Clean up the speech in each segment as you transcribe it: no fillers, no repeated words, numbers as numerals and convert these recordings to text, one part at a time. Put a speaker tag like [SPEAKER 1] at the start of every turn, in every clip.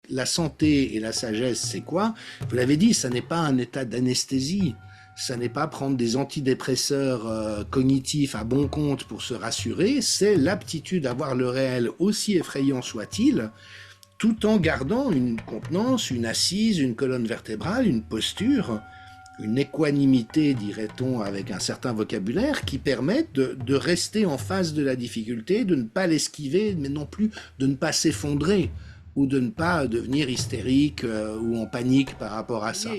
[SPEAKER 1] La santé et la sagesse, c'est quoi? Vous l'avez dit, ça n'est pas un état d'anesthésie. Ça n'est pas prendre des antidépresseurs cognitifs à bon compte pour se rassurer, c'est l'aptitude à voir le réel, aussi effrayant soit-il, tout en gardant une contenance, une assise, une colonne vertébrale, une posture, une équanimité, dirait-on, avec un certain vocabulaire, qui permettent de rester en face de la difficulté, de ne pas l'esquiver, mais non plus de ne pas s'effondrer ou de ne pas devenir hystérique ou en panique par rapport à ça.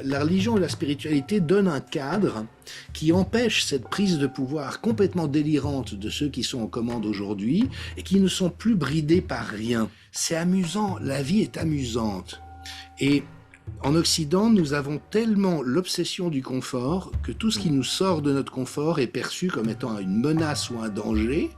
[SPEAKER 1] La religion et la spiritualité donnent un cadre qui empêche cette prise de pouvoir complètement délirante de ceux qui sont en commande aujourd'hui et qui ne sont plus bridés par rien. C'est amusant, la vie est amusante. Et en Occident, nous avons tellement l'obsession du confort que tout ce qui nous sort de notre confort est perçu comme étant une menace ou un danger,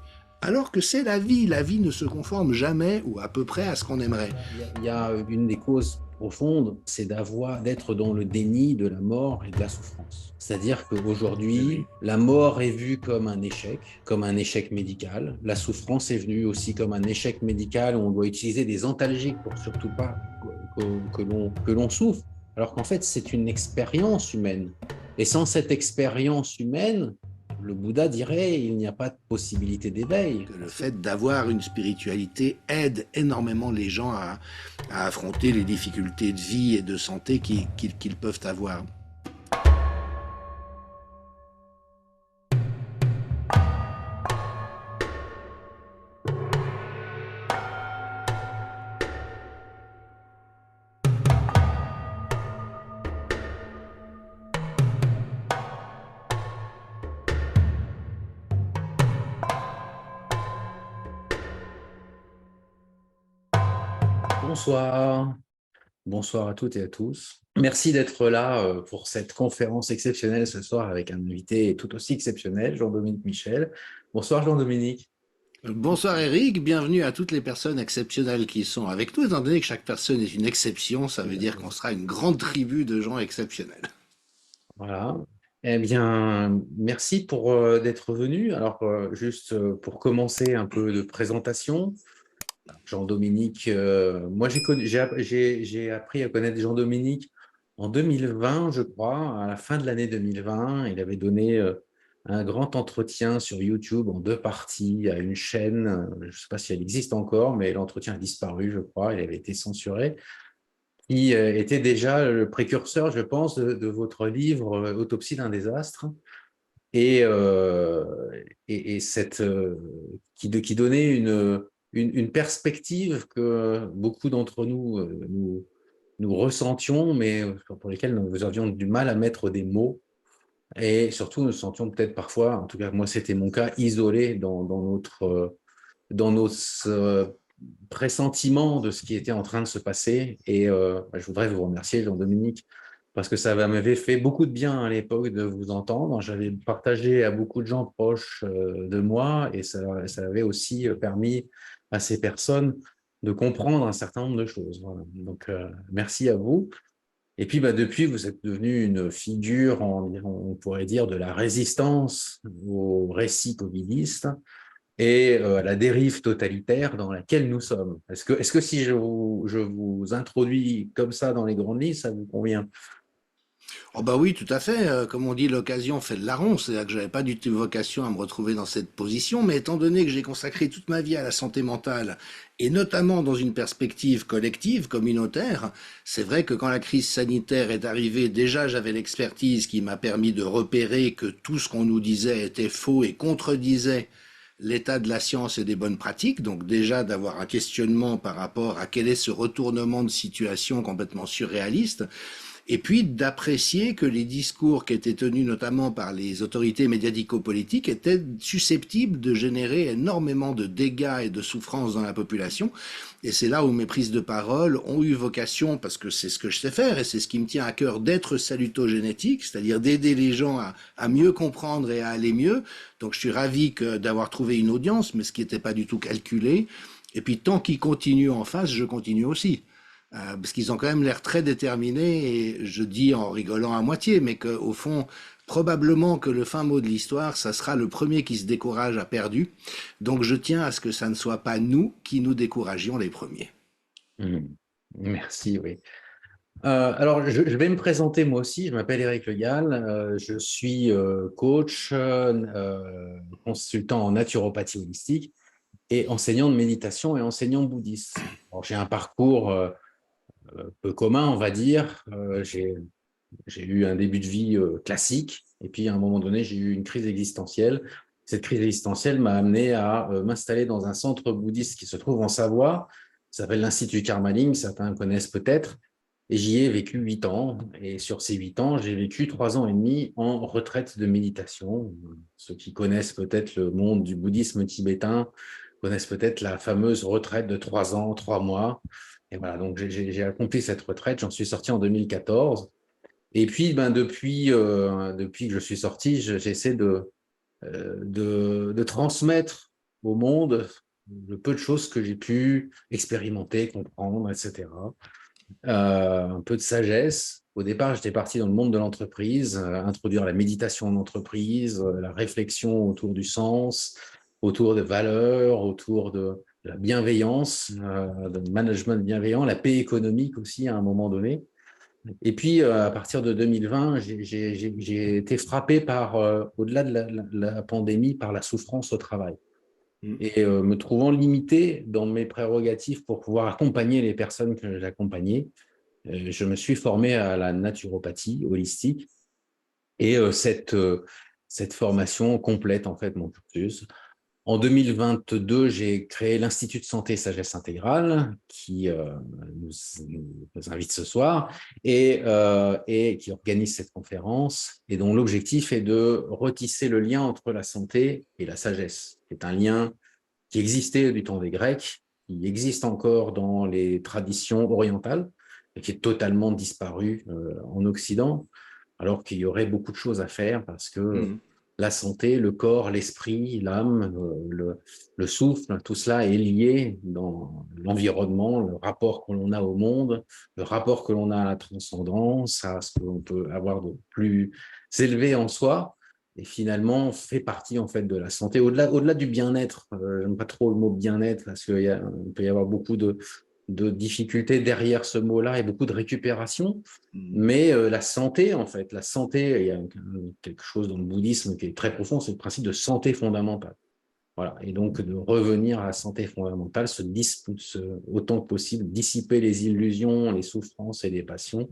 [SPEAKER 1] alors que c'est la vie. La vie ne se conforme jamais ou à peu près à ce qu'on aimerait.
[SPEAKER 2] Il y a une des causes profondes, c'est d'être dans le déni de la mort et de la souffrance. C'est-à-dire qu'aujourd'hui, la mort est vue comme un échec médical. La souffrance est vue aussi comme un échec médical où on doit utiliser des antalgiques pour surtout pas que l'on souffre. Alors qu'en fait, c'est une expérience humaine. Et sans cette expérience humaine, le Bouddha dirait il n'y a pas de possibilité d'éveil.
[SPEAKER 1] Que le fait d'avoir une spiritualité aide énormément les gens à affronter les difficultés de vie et de santé qu'ils peuvent avoir.
[SPEAKER 2] Bonsoir. Bonsoir à toutes et à tous. Merci d'être là pour cette conférence exceptionnelle ce soir avec un invité tout aussi exceptionnel, Jean-Dominique Michel. Bonsoir Jean-Dominique.
[SPEAKER 1] Bonsoir Eric, bienvenue à toutes les personnes exceptionnelles qui sont avec nous. Étant donné que chaque personne est une exception, ça veut dire qu'on sera une grande tribu de gens exceptionnels.
[SPEAKER 2] Voilà. Eh bien, merci pour d'être venu. Alors, juste pour commencer un peu de présentation, Jean-Dominique, moi j'ai appris à connaître Jean-Dominique en 2020, je crois, à la fin de l'année 2020. Il avait donné un grand entretien sur YouTube en 2 parties à une chaîne, je ne sais pas si elle existe encore, mais l'entretien a disparu, je crois, il avait été censuré, qui était déjà le précurseur, je pense, de votre livre Autopsie d'un désastre, et, euh, qui donnait une perspective que beaucoup d'entre nous, nous ressentions, mais pour lesquels nous avions du mal à mettre des mots. Et surtout, nous nous sentions peut-être parfois, en tout cas moi c'était mon cas, isolés dans nos pressentiments de ce qui était en train de se passer. Et je voudrais vous remercier, Jean-Dominique, parce que ça m'avait fait beaucoup de bien à l'époque de vous entendre. J'avais partagé à beaucoup de gens proches de moi et ça avait aussi permis à ces personnes de comprendre un certain nombre de choses. Voilà. Donc, merci à vous. Et puis, depuis, vous êtes devenu une figure, on pourrait dire, de la résistance au récit covidiste et à la dérive totalitaire dans laquelle nous sommes. Est-ce que si je vous introduis comme ça dans les grandes lignes, ça vous convient?
[SPEAKER 1] Oh bah oui, tout à fait. Comme on dit, l'occasion fait le larron. C'est-à-dire que j'avais pas du tout vocation à me retrouver dans cette position, mais étant donné que j'ai consacré toute ma vie à la santé mentale, et notamment dans une perspective collective, communautaire, c'est vrai que quand la crise sanitaire est arrivée, déjà j'avais l'expertise qui m'a permis de repérer que tout ce qu'on nous disait était faux et contredisait l'état de la science et des bonnes pratiques, donc déjà d'avoir un questionnement par rapport à quel est ce retournement de situation complètement surréaliste, et puis d'apprécier que les discours qui étaient tenus notamment par les autorités médiatico-politiques étaient susceptibles de générer énormément de dégâts et de souffrances dans la population. Et c'est là où mes prises de parole ont eu vocation, parce que c'est ce que je sais faire et c'est ce qui me tient à cœur, d'être salutogénétique, c'est-à-dire d'aider les gens à mieux comprendre et à aller mieux. Donc je suis ravi d'avoir trouvé une audience, mais ce qui n'était pas du tout calculé. Et puis tant qu'ils continuent en face, je continue aussi. Parce qu'ils ont quand même l'air très déterminés, et je dis en rigolant à moitié, mais qu'au fond, probablement que le fin mot de l'histoire, ça sera le premier qui se décourage a perdu. Donc je tiens à ce que ça ne soit pas nous qui nous découragions les premiers.
[SPEAKER 2] Mmh. Merci, oui. Alors, je vais me présenter moi aussi. Je m'appelle Éric Le Gall. Je suis coach, consultant en naturopathie holistique et enseignant de méditation et enseignant bouddhiste. Alors, j'ai un parcours peu commun, on va dire. J'ai eu un début de vie classique et puis à un moment donné, j'ai eu une crise existentielle. Cette crise existentielle m'a amené à m'installer dans un centre bouddhiste qui se trouve en Savoie. Ça s'appelle l'Institut Karmaling, certains connaissent peut-être. Et j'y ai vécu 8 ans. Et sur ces 8 ans, j'ai vécu 3 ans et demi en retraite de méditation. Ceux qui connaissent peut-être le monde du bouddhisme tibétain connaissent peut-être la fameuse retraite de 3 ans, 3 mois. Et voilà, donc j'ai accompli cette retraite. J'en suis sorti en 2014. Et puis, depuis que je suis sorti, j'essaie de transmettre au monde le peu de choses que j'ai pu expérimenter, comprendre, etc. Un peu de sagesse. Au départ, j'étais parti dans le monde de l'entreprise, introduire la méditation en entreprise, la réflexion autour du sens, autour des valeurs, autour de la bienveillance, de management bienveillant, la paix économique aussi à un moment donné. Et puis, à partir de 2020, j'ai été frappé par, au-delà de la pandémie, par la souffrance au travail.
[SPEAKER 1] Mm.
[SPEAKER 2] Et me trouvant limité dans mes prérogatives pour pouvoir accompagner les personnes que j'accompagnais, je me suis formé à la naturopathie holistique et cette formation complète en fait mon cursus. En 2022, j'ai créé l'Institut de santé sagesse intégrale qui nous invite ce soir et qui organise cette conférence et dont l'objectif est de retisser le lien entre la santé et la sagesse. C'est un lien qui existait du temps des Grecs, qui existe encore dans les traditions orientales et qui est totalement disparu en Occident, alors qu'il y aurait beaucoup de choses à faire parce que
[SPEAKER 1] Mm.
[SPEAKER 2] la santé, le corps, l'esprit, l'âme, le souffle, tout cela est lié dans l'environnement, le rapport que l'on a au monde, le rapport que l'on a à la transcendance, à ce que l'on peut avoir de plus élevé en soi et finalement fait partie en fait de la santé. Au-delà du bien-être, j'aime pas trop le mot bien-être parce qu'il peut y avoir beaucoup de difficultés derrière ce mot-là et beaucoup de récupération.
[SPEAKER 1] Mm.
[SPEAKER 2] Mais la santé, en fait, la santé, il y a quelque chose dans le bouddhisme qui est très profond, c'est le principe de santé fondamentale. Voilà. Et donc, de revenir à la santé fondamentale, autant que possible, dissiper les illusions, les souffrances et les passions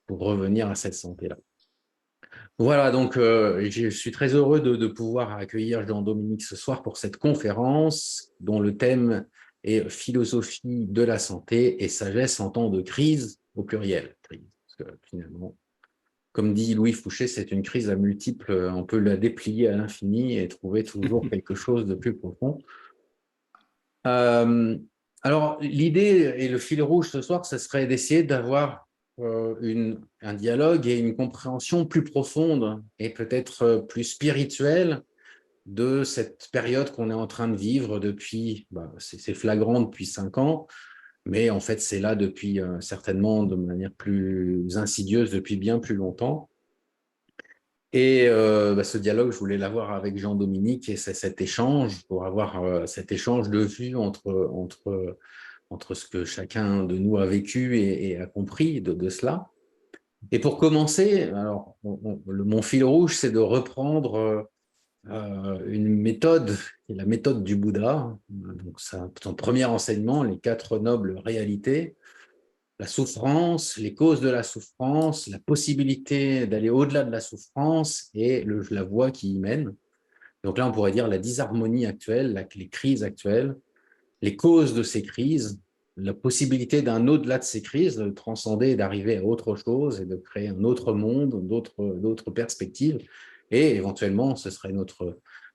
[SPEAKER 2] pour revenir à cette santé-là. Voilà, donc je suis très heureux de pouvoir accueillir Jean-Dominique ce soir pour cette conférence dont le thème est philosophie de la santé et sagesse en temps de crise au pluriel. Parce que finalement, comme dit Louis Fouché, c'est une crise à multiples, on peut la déplier à l'infini et trouver toujours quelque chose de plus profond. Euh, alors, l'idée et le fil rouge ce soir, ce serait d'essayer d'avoir un dialogue et une compréhension plus profonde et peut-être plus spirituelle de cette période qu'on est en train de vivre depuis, c'est flagrant depuis 5 ans, mais en fait c'est là depuis certainement de manière plus insidieuse depuis bien plus longtemps. Et ce dialogue, je voulais l'avoir avec Jean-Dominique et c'est cet échange pour avoir cet échange de vues entre ce que chacun de nous a vécu et a compris de cela. Et pour commencer, alors, mon fil rouge, c'est de reprendre une méthode, qui est la méthode du Bouddha. Donc, son premier enseignement, les 4 nobles réalités, la souffrance, les causes de la souffrance, la possibilité d'aller au-delà de la souffrance et la voie qui y mène. Donc là, on pourrait dire la disharmonie actuelle, les crises actuelles, les causes de ces crises, la possibilité d'un au-delà de ces crises, de transcender, d'arriver à autre chose et de créer un autre monde, d'autres perspectives. Et éventuellement, ce serait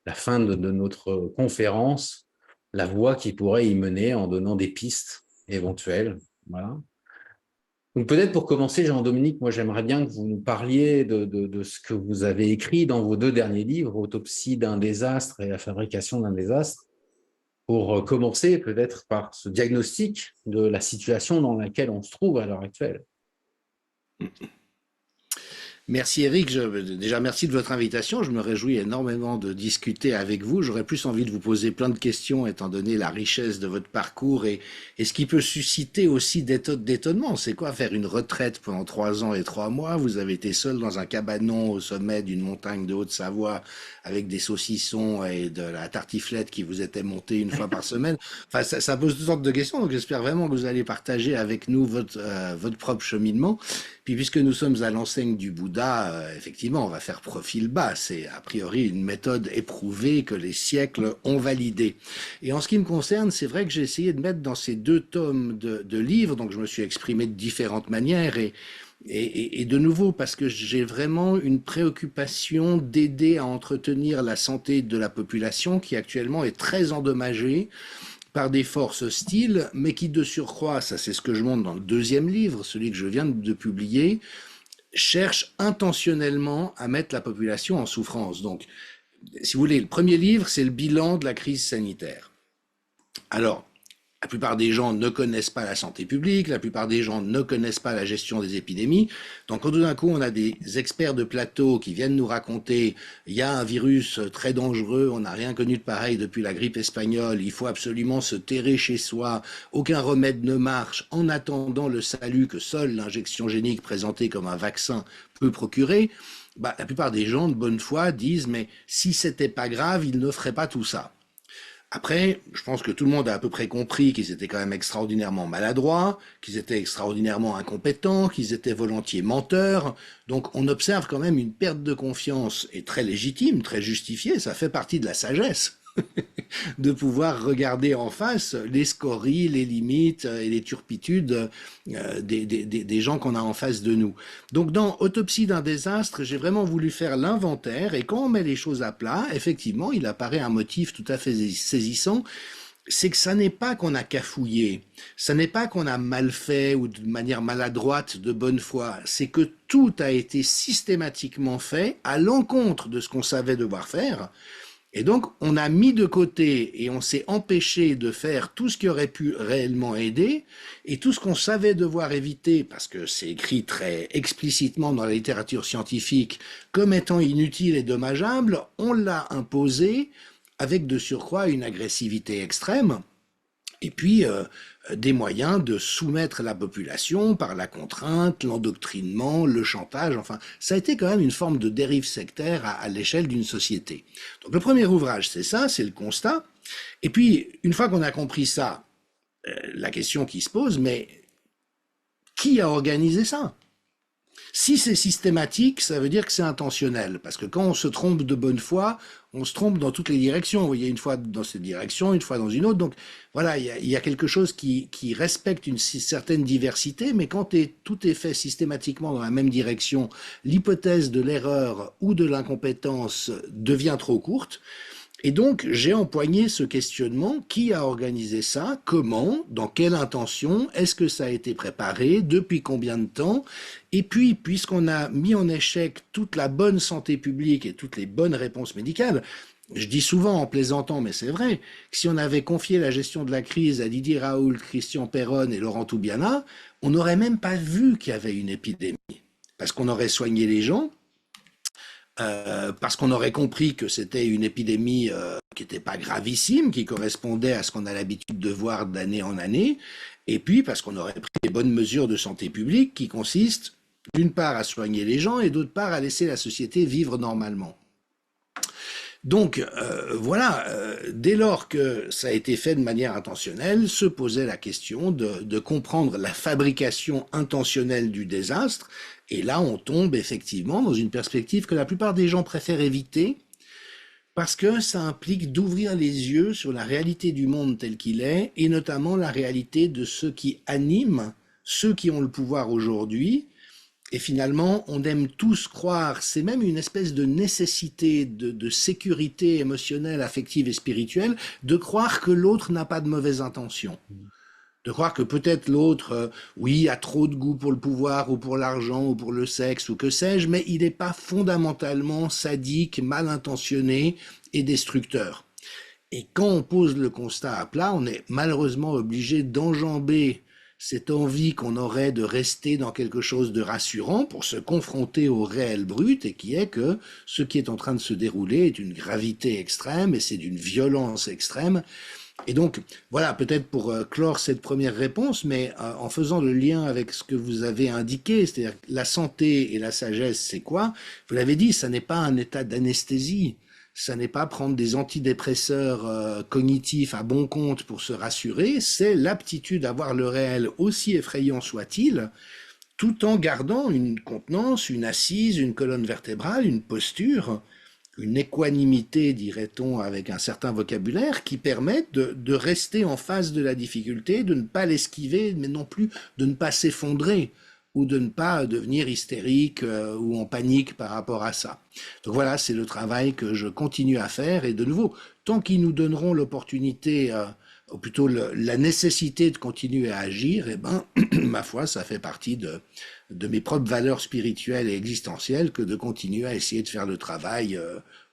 [SPEAKER 2] la fin de notre conférence, la voie qui pourrait y mener en donnant des pistes éventuelles. Voilà. Donc peut-être pour commencer, Jean-Dominique, moi j'aimerais bien que vous nous parliez de ce que vous avez écrit dans vos 2 derniers livres, Autopsie d'un désastre et La fabrication d'un désastre, pour commencer peut-être par ce diagnostic de la situation dans laquelle on se trouve à l'heure actuelle.
[SPEAKER 1] Merci Eric, déjà merci de votre invitation. Je me réjouis énormément de discuter avec vous. J'aurais plus envie de vous poser plein de questions étant donné la richesse de votre parcours et ce qui peut susciter aussi d'étonnement. C'est quoi faire une retraite pendant 3 ans et 3 mois? Vous avez été seul dans un cabanon au sommet d'une montagne de Haute-Savoie avec des saucissons et de la tartiflette qui vous était montée une fois par semaine. Enfin, ça pose toutes sortes de questions. Donc j'espère vraiment que vous allez partager avec nous votre propre cheminement. Puis puisque nous sommes à l'enseigne du Bouddha, effectivement, on va faire profil bas. C'est a priori une méthode éprouvée que les siècles ont validée. Et en ce qui me concerne, c'est vrai que j'ai essayé de mettre dans ces 2 tomes de livres, donc je me suis exprimé de différentes manières et de nouveau parce que j'ai vraiment une préoccupation d'aider à entretenir la santé de la population qui actuellement est très endommagée par des forces hostiles, mais qui de surcroît, ça c'est ce que je montre dans le 2e livre, celui que je viens de publier, cherche intentionnellement à mettre la population en souffrance. Donc, si vous voulez, le 1er livre, c'est le bilan de la crise sanitaire. Alors, la plupart des gens ne connaissent pas la santé publique, la plupart des gens ne connaissent pas la gestion des épidémies. Donc quand tout d'un coup on a des experts de plateau qui viennent nous raconter il y a un virus très dangereux, on n'a rien connu de pareil depuis la grippe espagnole, il faut absolument se terrer chez soi, aucun remède ne marche en attendant le salut que seule l'injection génique présentée comme un vaccin peut procurer, bah, la plupart des gens de bonne foi disent mais si c'était pas grave, ils ne feraient pas tout ça. Après, je pense que tout le monde a à peu près compris qu'ils étaient quand même extraordinairement maladroits, qu'ils étaient extraordinairement incompétents, qu'ils étaient volontiers menteurs. Donc on observe quand même une perte de confiance, et très légitime, très justifiée, ça fait partie de la sagesse. De pouvoir regarder en face les scories, les limites et les turpitudes des gens qu'on a en face de nous. Donc dans Autopsie d'un désastre, j'ai vraiment voulu faire l'inventaire et quand on met les choses à plat, effectivement, il apparaît un motif tout à fait saisissant, c'est que ça n'est pas qu'on a cafouillé, ça n'est pas qu'on a mal fait ou de manière maladroite de bonne foi, c'est que tout a été systématiquement fait à l'encontre de ce qu'on savait devoir faire. Et donc, on a mis de côté et on s'est empêché de faire tout ce qui aurait pu réellement aider et tout ce qu'on savait devoir éviter, parce que c'est écrit très explicitement dans la littérature scientifique comme étant inutile et dommageable, on l'a imposé avec de surcroît une agressivité extrême. Et puis, des moyens de soumettre la population par la contrainte, l'endoctrinement, le chantage, enfin, ça a été quand même une forme de dérive sectaire à l'échelle d'une société. Donc le premier ouvrage, c'est ça, c'est le constat. Et puis, une fois qu'on a compris ça, la question qui se pose, mais qui a organisé ça? Si c'est systématique, ça veut dire que c'est intentionnel, parce que quand on se trompe de bonne foi, on se trompe dans toutes les directions. Vous voyez, une fois dans cette direction, une fois dans une autre. Donc voilà, il y a quelque chose qui respecte une certaine diversité, mais quand tout est fait systématiquement dans la même direction, l'hypothèse de l'erreur ou de l'incompétence devient trop courte. Et donc, j'ai empoigné ce questionnement, qui a organisé ça, comment, dans quelle intention, est-ce que ça a été préparé, depuis combien de temps, et puis, puisqu'on a mis en échec toute la bonne santé publique et toutes les bonnes réponses médicales, je dis souvent en plaisantant, mais c'est vrai, que si on avait confié la gestion de la crise à Didier Raoult, Christian Perron et Laurent Toubiana, on n'aurait même pas vu qu'il y avait une épidémie, parce qu'on aurait soigné les gens, parce qu'on aurait compris que c'était une épidémie qui n'était pas gravissime, qui correspondait à ce qu'on a l'habitude de voir d'année en année, et puis parce qu'on aurait pris les bonnes mesures de santé publique qui consistent d'une part à soigner les gens et d'autre part à laisser la société vivre normalement. Donc voilà, dès lors que ça a été fait de manière intentionnelle, se posait la question de comprendre la fabrication intentionnelle du désastre, et là on tombe effectivement dans une perspective que la plupart des gens préfèrent éviter, parce que ça implique d'ouvrir les yeux sur la réalité du monde tel qu'il est, et notamment la réalité de ceux qui animent, ceux qui ont le pouvoir aujourd'hui. Et finalement, on aime tous croire, c'est même une espèce de nécessité de sécurité émotionnelle, affective et spirituelle, de croire que l'autre n'a pas de mauvaises intentions. De croire que peut-être l'autre, oui, a trop de goût pour le pouvoir ou pour l'argent ou pour le sexe ou que sais-je, mais il n'est pas fondamentalement sadique, mal intentionné et destructeur. Et quand on pose le constat à plat, on est malheureusement obligé d'enjamber cette envie qu'on aurait de rester dans quelque chose de rassurant pour se confronter au réel brut, et qui est que ce qui est en train de se dérouler est d'une gravité extrême et c'est d'une violence extrême. Et donc, voilà, peut-être pour clore cette première réponse, mais en faisant le lien avec ce que vous avez indiqué, c'est-à-dire la santé et la sagesse, c'est quoi? Vous l'avez dit, ça n'est pas un état d'anesthésie, ça n'est pas prendre des antidépresseurs cognitifs à bon compte pour se rassurer, c'est l'aptitude à voir le réel, aussi effrayant soit-il, tout en gardant une contenance, une assise, une colonne vertébrale, une posture, une équanimité, dirait-on, avec un certain vocabulaire, qui permettent de rester en face de la difficulté, de ne pas l'esquiver, mais non plus de ne pas s'effondrer ou de ne pas devenir hystérique ou en panique par rapport à ça. Donc voilà, c'est le travail que je continue à faire, et de nouveau, tant qu'ils nous donneront l'opportunité, ou plutôt la nécessité de continuer à agir, eh ben, ma foi, ça fait partie de mes propres valeurs spirituelles et existentielles que de continuer à essayer de faire le travail,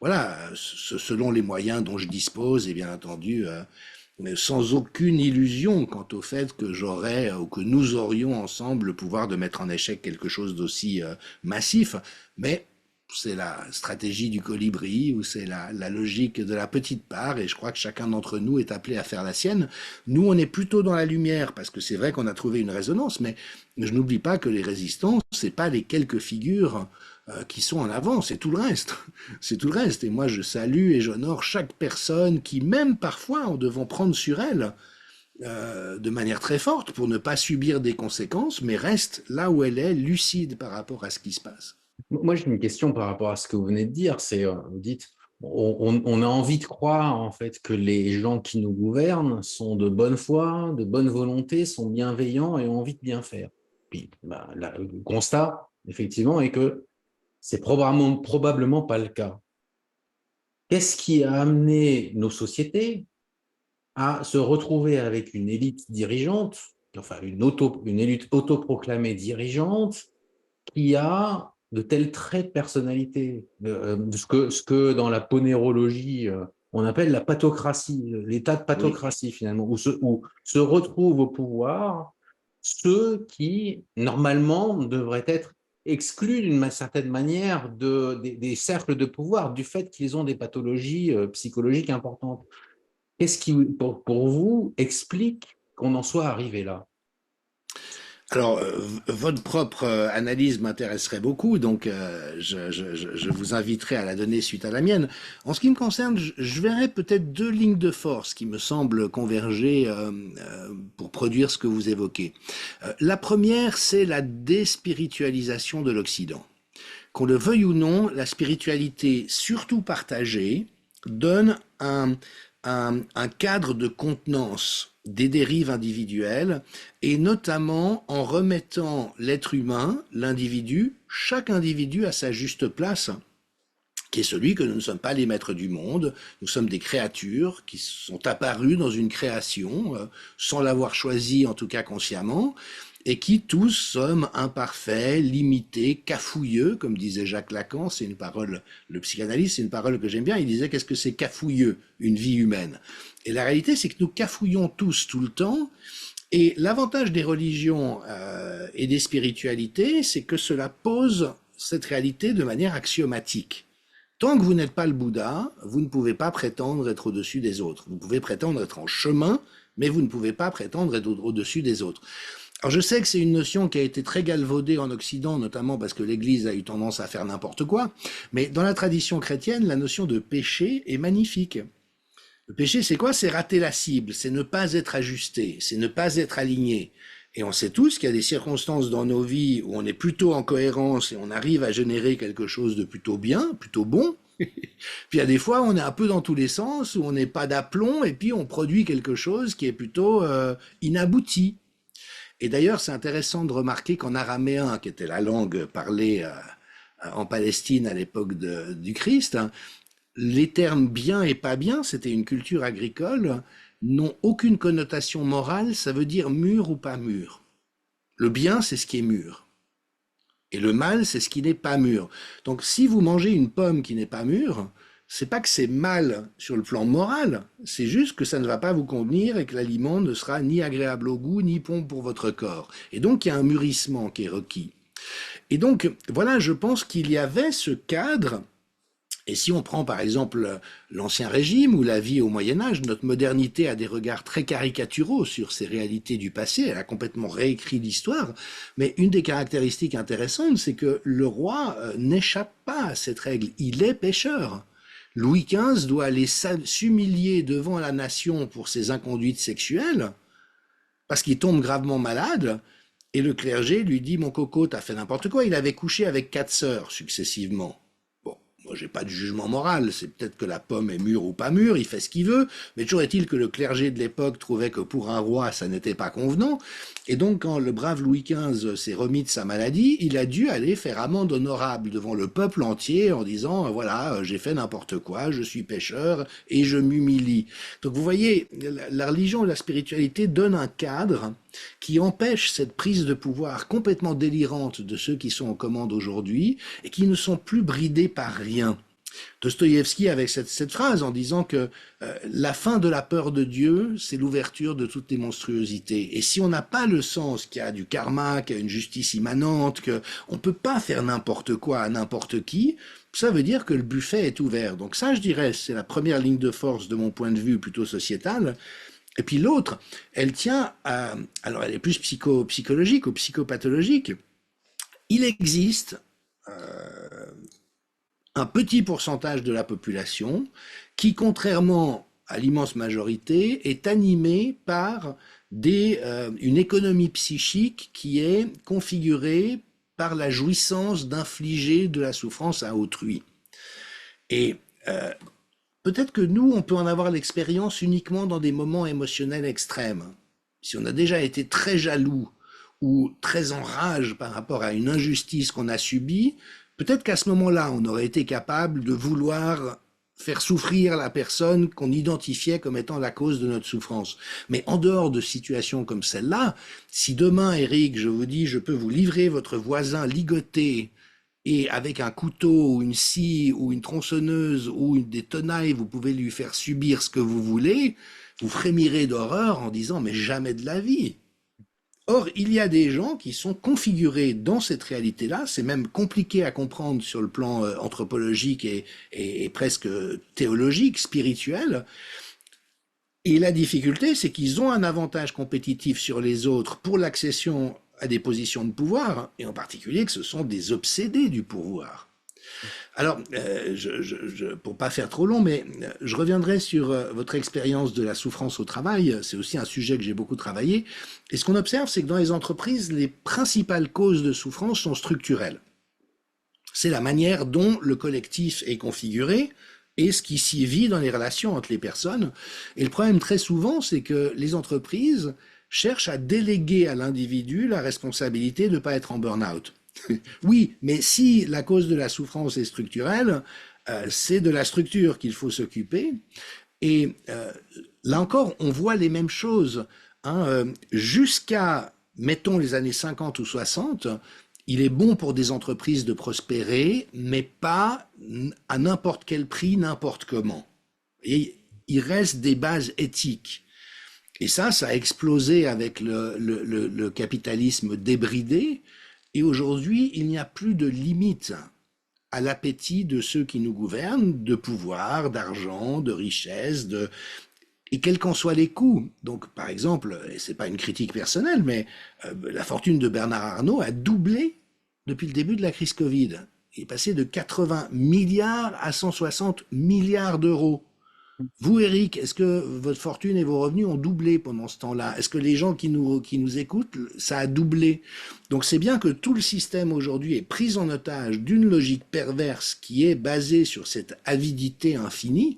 [SPEAKER 1] voilà, selon les moyens dont je dispose, et bien entendu, mais sans aucune illusion quant au fait que j'aurais ou que nous aurions ensemble le pouvoir de mettre en échec quelque chose d'aussi massif. Mais c'est la stratégie du colibri, ou c'est la logique de la petite part, et je crois que chacun d'entre nous est appelé à faire la sienne. Nous, on est plutôt dans la lumière, parce que c'est vrai qu'on a trouvé une résonance, mais je n'oublie pas que les résistants, c'est pas les quelques figures qui sont en avant, c'est tout le reste. C'est tout le reste. Et moi, je salue et j'honore chaque personne qui, même parfois, en devant prendre sur elle de manière très forte pour ne pas subir des conséquences, mais reste là où elle est, lucide par rapport à ce qui se passe.
[SPEAKER 2] Moi, j'ai une question par rapport à ce que vous venez de dire. C'est, vous dites, on a envie de croire en fait que les gens qui nous gouvernent sont de bonne foi, de bonne volonté, sont bienveillants et ont envie de bien faire. Puis, bah, le constat, effectivement, est que c'est probablement pas le cas. Qu'est-ce qui a amené nos sociétés à se retrouver avec une élite dirigeante, enfin une élite autoproclamée dirigeante, qui a de tels traits de personnalité, ce que dans la ponérologie, on appelle la pathocratie, l'état de
[SPEAKER 1] Oui.
[SPEAKER 2] pathocratie finalement, où se retrouvent au pouvoir ceux qui, normalement, devraient être exclus d'une certaine manière des cercles de pouvoir du fait qu'ils ont des pathologies psychologiques importantes. Qu'est-ce qui, pour vous, explique qu'on en soit arrivé là?
[SPEAKER 1] Alors, votre propre analyse m'intéresserait beaucoup, donc je vous inviterai à la donner suite à la mienne. En ce qui me concerne, je verrais peut-être deux lignes de force qui me semblent converger pour produire ce que vous évoquez. La première, c'est la déspiritualisation de l'Occident. Qu'on le veuille ou non, la spiritualité, surtout partagée, donne un cadre de contenance des dérives individuelles, et notamment en remettant l'être humain, l'individu, chaque individu à sa juste place, qui est celui que nous ne sommes pas les maîtres du monde, nous sommes des créatures qui sont apparues dans une création, sans l'avoir choisi en tout cas consciemment, et qui tous sommes imparfaits, limités, cafouilleux, comme disait Jacques Lacan. C'est une parole, le psychanalyste, c'est une parole que j'aime bien. Il disait, qu'est-ce que c'est cafouilleux, une vie humaine? Et la réalité, c'est que nous cafouillons tous tout le temps. Et l'avantage des religions et des spiritualités, c'est que cela pose cette réalité de manière axiomatique. Tant que vous n'êtes pas le Bouddha, vous ne pouvez pas prétendre être au-dessus des autres. Vous pouvez prétendre être en chemin, mais vous ne pouvez pas prétendre être au-dessus des autres. Alors je sais que c'est une notion qui a été très galvaudée en Occident, notamment parce que l'Église a eu tendance à faire n'importe quoi, mais dans la tradition chrétienne, la notion de péché est magnifique. Le péché, c'est quoi? C'est rater la cible, c'est ne pas être ajusté, c'est ne pas être aligné. Et on sait tous qu'il y a des circonstances dans nos vies où on est plutôt en cohérence et on arrive à générer quelque chose de plutôt bien, plutôt bon. Puis il y a des fois où on est un peu dans tous les sens, où on n'est pas d'aplomb et puis on produit quelque chose qui est plutôt inabouti. Et d'ailleurs, c'est intéressant de remarquer qu'en araméen, qui était la langue parlée en Palestine à l'époque du Christ, hein, les termes bien et pas bien, c'était une culture agricole, n'ont aucune connotation morale, ça veut dire mûr ou pas mûr. Le bien, c'est ce qui est mûr. Et le mal, c'est ce qui n'est pas mûr. Donc si vous mangez une pomme qui n'est pas mûre, c'est pas que c'est mal sur le plan moral, c'est juste que ça ne va pas vous convenir et que l'aliment ne sera ni agréable au goût, ni bon pour votre corps. Et donc, il y a un mûrissement qui est requis. Et donc, voilà, je pense qu'il y avait ce cadre. Et si on prend par exemple l'Ancien Régime ou la vie au Moyen Âge, notre modernité a des regards très caricaturaux sur ces réalités du passé, elle a complètement réécrit l'histoire, mais une des caractéristiques intéressantes, c'est que le roi n'échappe pas à cette règle, il est pécheur. Louis XV doit aller s'humilier devant la nation pour ses inconduites sexuelles, parce qu'il tombe gravement malade, et le clergé lui dit, mon coco, t'as fait n'importe quoi, il avait couché avec 4 sœurs successivement. Bon, moi j'ai pas de jugement moral, c'est peut-être que la pomme est mûre ou pas mûre, il fait ce qu'il veut, mais toujours est-il que le clergé de l'époque trouvait que pour un roi ça n'était pas convenant, et donc quand le brave Louis XV s'est remis de sa maladie, il a dû aller faire amende honorable devant le peuple entier en disant, voilà, j'ai fait n'importe quoi, je suis pécheur et je m'humilie. Donc vous voyez, la religion et la spiritualité donnent un cadre qui empêche cette prise de pouvoir complètement délirante de ceux qui sont aux commandes aujourd'hui et qui ne sont plus bridés par rien. Dostoïevski avec cette phrase en disant que la fin de la peur de Dieu, c'est l'ouverture de toutes les monstruosités. Et si on n'a pas le sens qu'il y a du karma, qu'il y a une justice immanente, qu'on ne peut pas faire n'importe quoi à n'importe qui, ça veut dire que le buffet est ouvert. Donc ça, je dirais, c'est la première ligne de force de mon point de vue plutôt sociétal. Et puis l'autre, elle tient à... Alors elle est plus psychologique ou psychopathologique. Il existe un petit pourcentage de la population qui, contrairement à l'immense majorité, est animée par une économie psychique qui est configurée par la jouissance d'infliger de la souffrance à autrui. Et peut-être que nous, on peut en avoir l'expérience uniquement dans des moments émotionnels extrêmes. Si on a déjà été très jaloux ou très en rage par rapport à une injustice qu'on a subie, peut-être qu'à ce moment-là, on aurait été capable de vouloir faire souffrir la personne qu'on identifiait comme étant la cause de notre souffrance. Mais en dehors de situations comme celle-là, si demain, Eric, je vous dis, je peux vous livrer votre voisin ligoté et avec un couteau ou une scie ou une tronçonneuse ou des tenailles, vous pouvez lui faire subir ce que vous voulez, vous frémirez d'horreur en disant mais jamais de la vie. Or, il y a des gens qui sont configurés dans cette réalité-là, c'est même compliqué à comprendre sur le plan anthropologique et presque théologique, spirituel, et la difficulté, c'est qu'ils ont un avantage compétitif sur les autres pour l'accession à des positions de pouvoir, et en particulier que ce sont des obsédés du pouvoir. Alors, pour pas faire trop long, mais je reviendrai sur votre expérience de la souffrance au travail. C'est aussi un sujet que j'ai beaucoup travaillé. Et ce qu'on observe, c'est que dans les entreprises, les principales causes de souffrance sont structurelles. C'est la manière dont le collectif est configuré et ce qui s'y vit dans les relations entre les personnes. Et le problème très souvent, c'est que les entreprises cherchent à déléguer à l'individu la responsabilité de ne pas être en burn-out. Oui, mais si la cause de la souffrance est structurelle, c'est de la structure qu'il faut s'occuper. Et là encore, on voit les mêmes choses. Hein, jusqu'à, mettons, les années 50 ou 60, il est bon pour des entreprises de prospérer, mais pas à n'importe quel prix, n'importe comment. Et il reste des bases éthiques. Et ça a explosé avec le capitalisme débridé. Et aujourd'hui, il n'y a plus de limite à l'appétit de ceux qui nous gouvernent, de pouvoir, d'argent, de richesse, et quels qu'en soient les coûts. Donc, par exemple, et c'est pas une critique personnelle, mais la fortune de Bernard Arnault a doublé depuis le début de la crise Covid. Il est passé de 80 milliards à 160 milliards d'euros. Vous, Eric, est-ce que votre fortune et vos revenus ont doublé pendant ce temps-là? Est-ce que les gens qui nous écoutent, ça a doublé? Donc c'est bien que tout le système aujourd'hui est pris en otage d'une logique perverse qui est basée sur cette avidité infinie.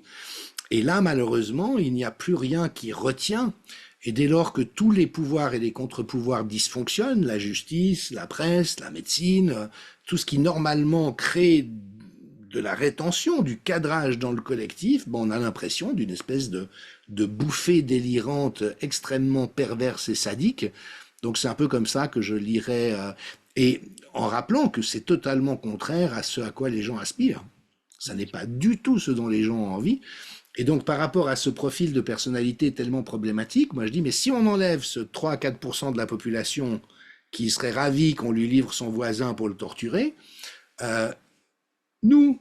[SPEAKER 1] Et là, malheureusement, il n'y a plus rien qui retient. Et dès lors que tous les pouvoirs et les contre-pouvoirs dysfonctionnent, la justice, la presse, la médecine, tout ce qui normalement crée de la rétention, du cadrage dans le collectif, on a l'impression d'une espèce de bouffée délirante extrêmement perverse et sadique. Donc c'est un peu comme ça que je lirais, et en rappelant que c'est totalement contraire à ce à quoi les gens aspirent. Ça n'est pas du tout ce dont les gens ont envie. Et donc, par rapport à ce profil de personnalité tellement problématique, moi je dis, mais si on enlève ce 3 à 4% de la population qui serait ravi qu'on lui livre son voisin pour le torturer, euh, nous,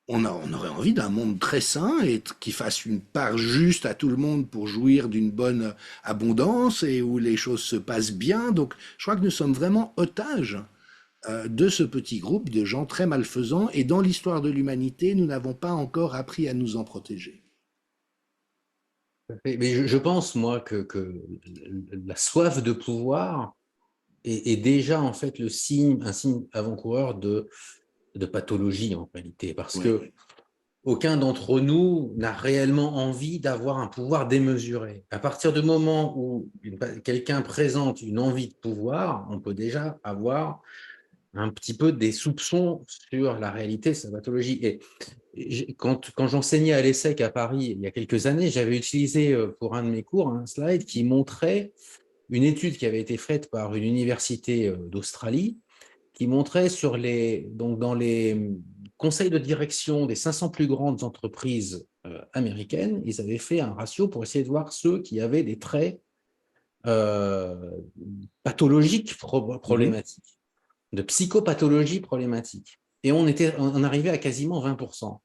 [SPEAKER 1] on aurait envie d'un monde très sain et qui fasse une part juste à tout le monde pour jouir d'une bonne abondance et où les choses se passent bien. Donc, je crois que nous sommes vraiment otages de ce petit groupe de gens très malfaisants et dans l'histoire de l'humanité, nous n'avons pas encore appris à nous en protéger.
[SPEAKER 2] Mais je pense, moi, que la soif de pouvoir est déjà en fait un signe avant-coureur de pathologie en réalité, parce
[SPEAKER 1] Oui,
[SPEAKER 2] que aucun d'entre nous n'a réellement envie d'avoir un pouvoir démesuré. À partir du moment où quelqu'un présente une envie de pouvoir, on peut déjà avoir un petit peu des soupçons sur la réalité de sa pathologie. Et quand j'enseignais à l'ESSEC à Paris il y a quelques années, j'avais utilisé pour un de mes cours un slide qui montrait une étude qui avait été faite par une université d'Australie qui montrait donc dans les conseils de direction des 500 plus grandes entreprises américaines, ils avaient fait un ratio pour essayer de voir ceux qui avaient des traits euh, pathologiques
[SPEAKER 1] mhm,
[SPEAKER 2] problématiques, de psychopathologie problématique. Et on arrivait à quasiment 20%.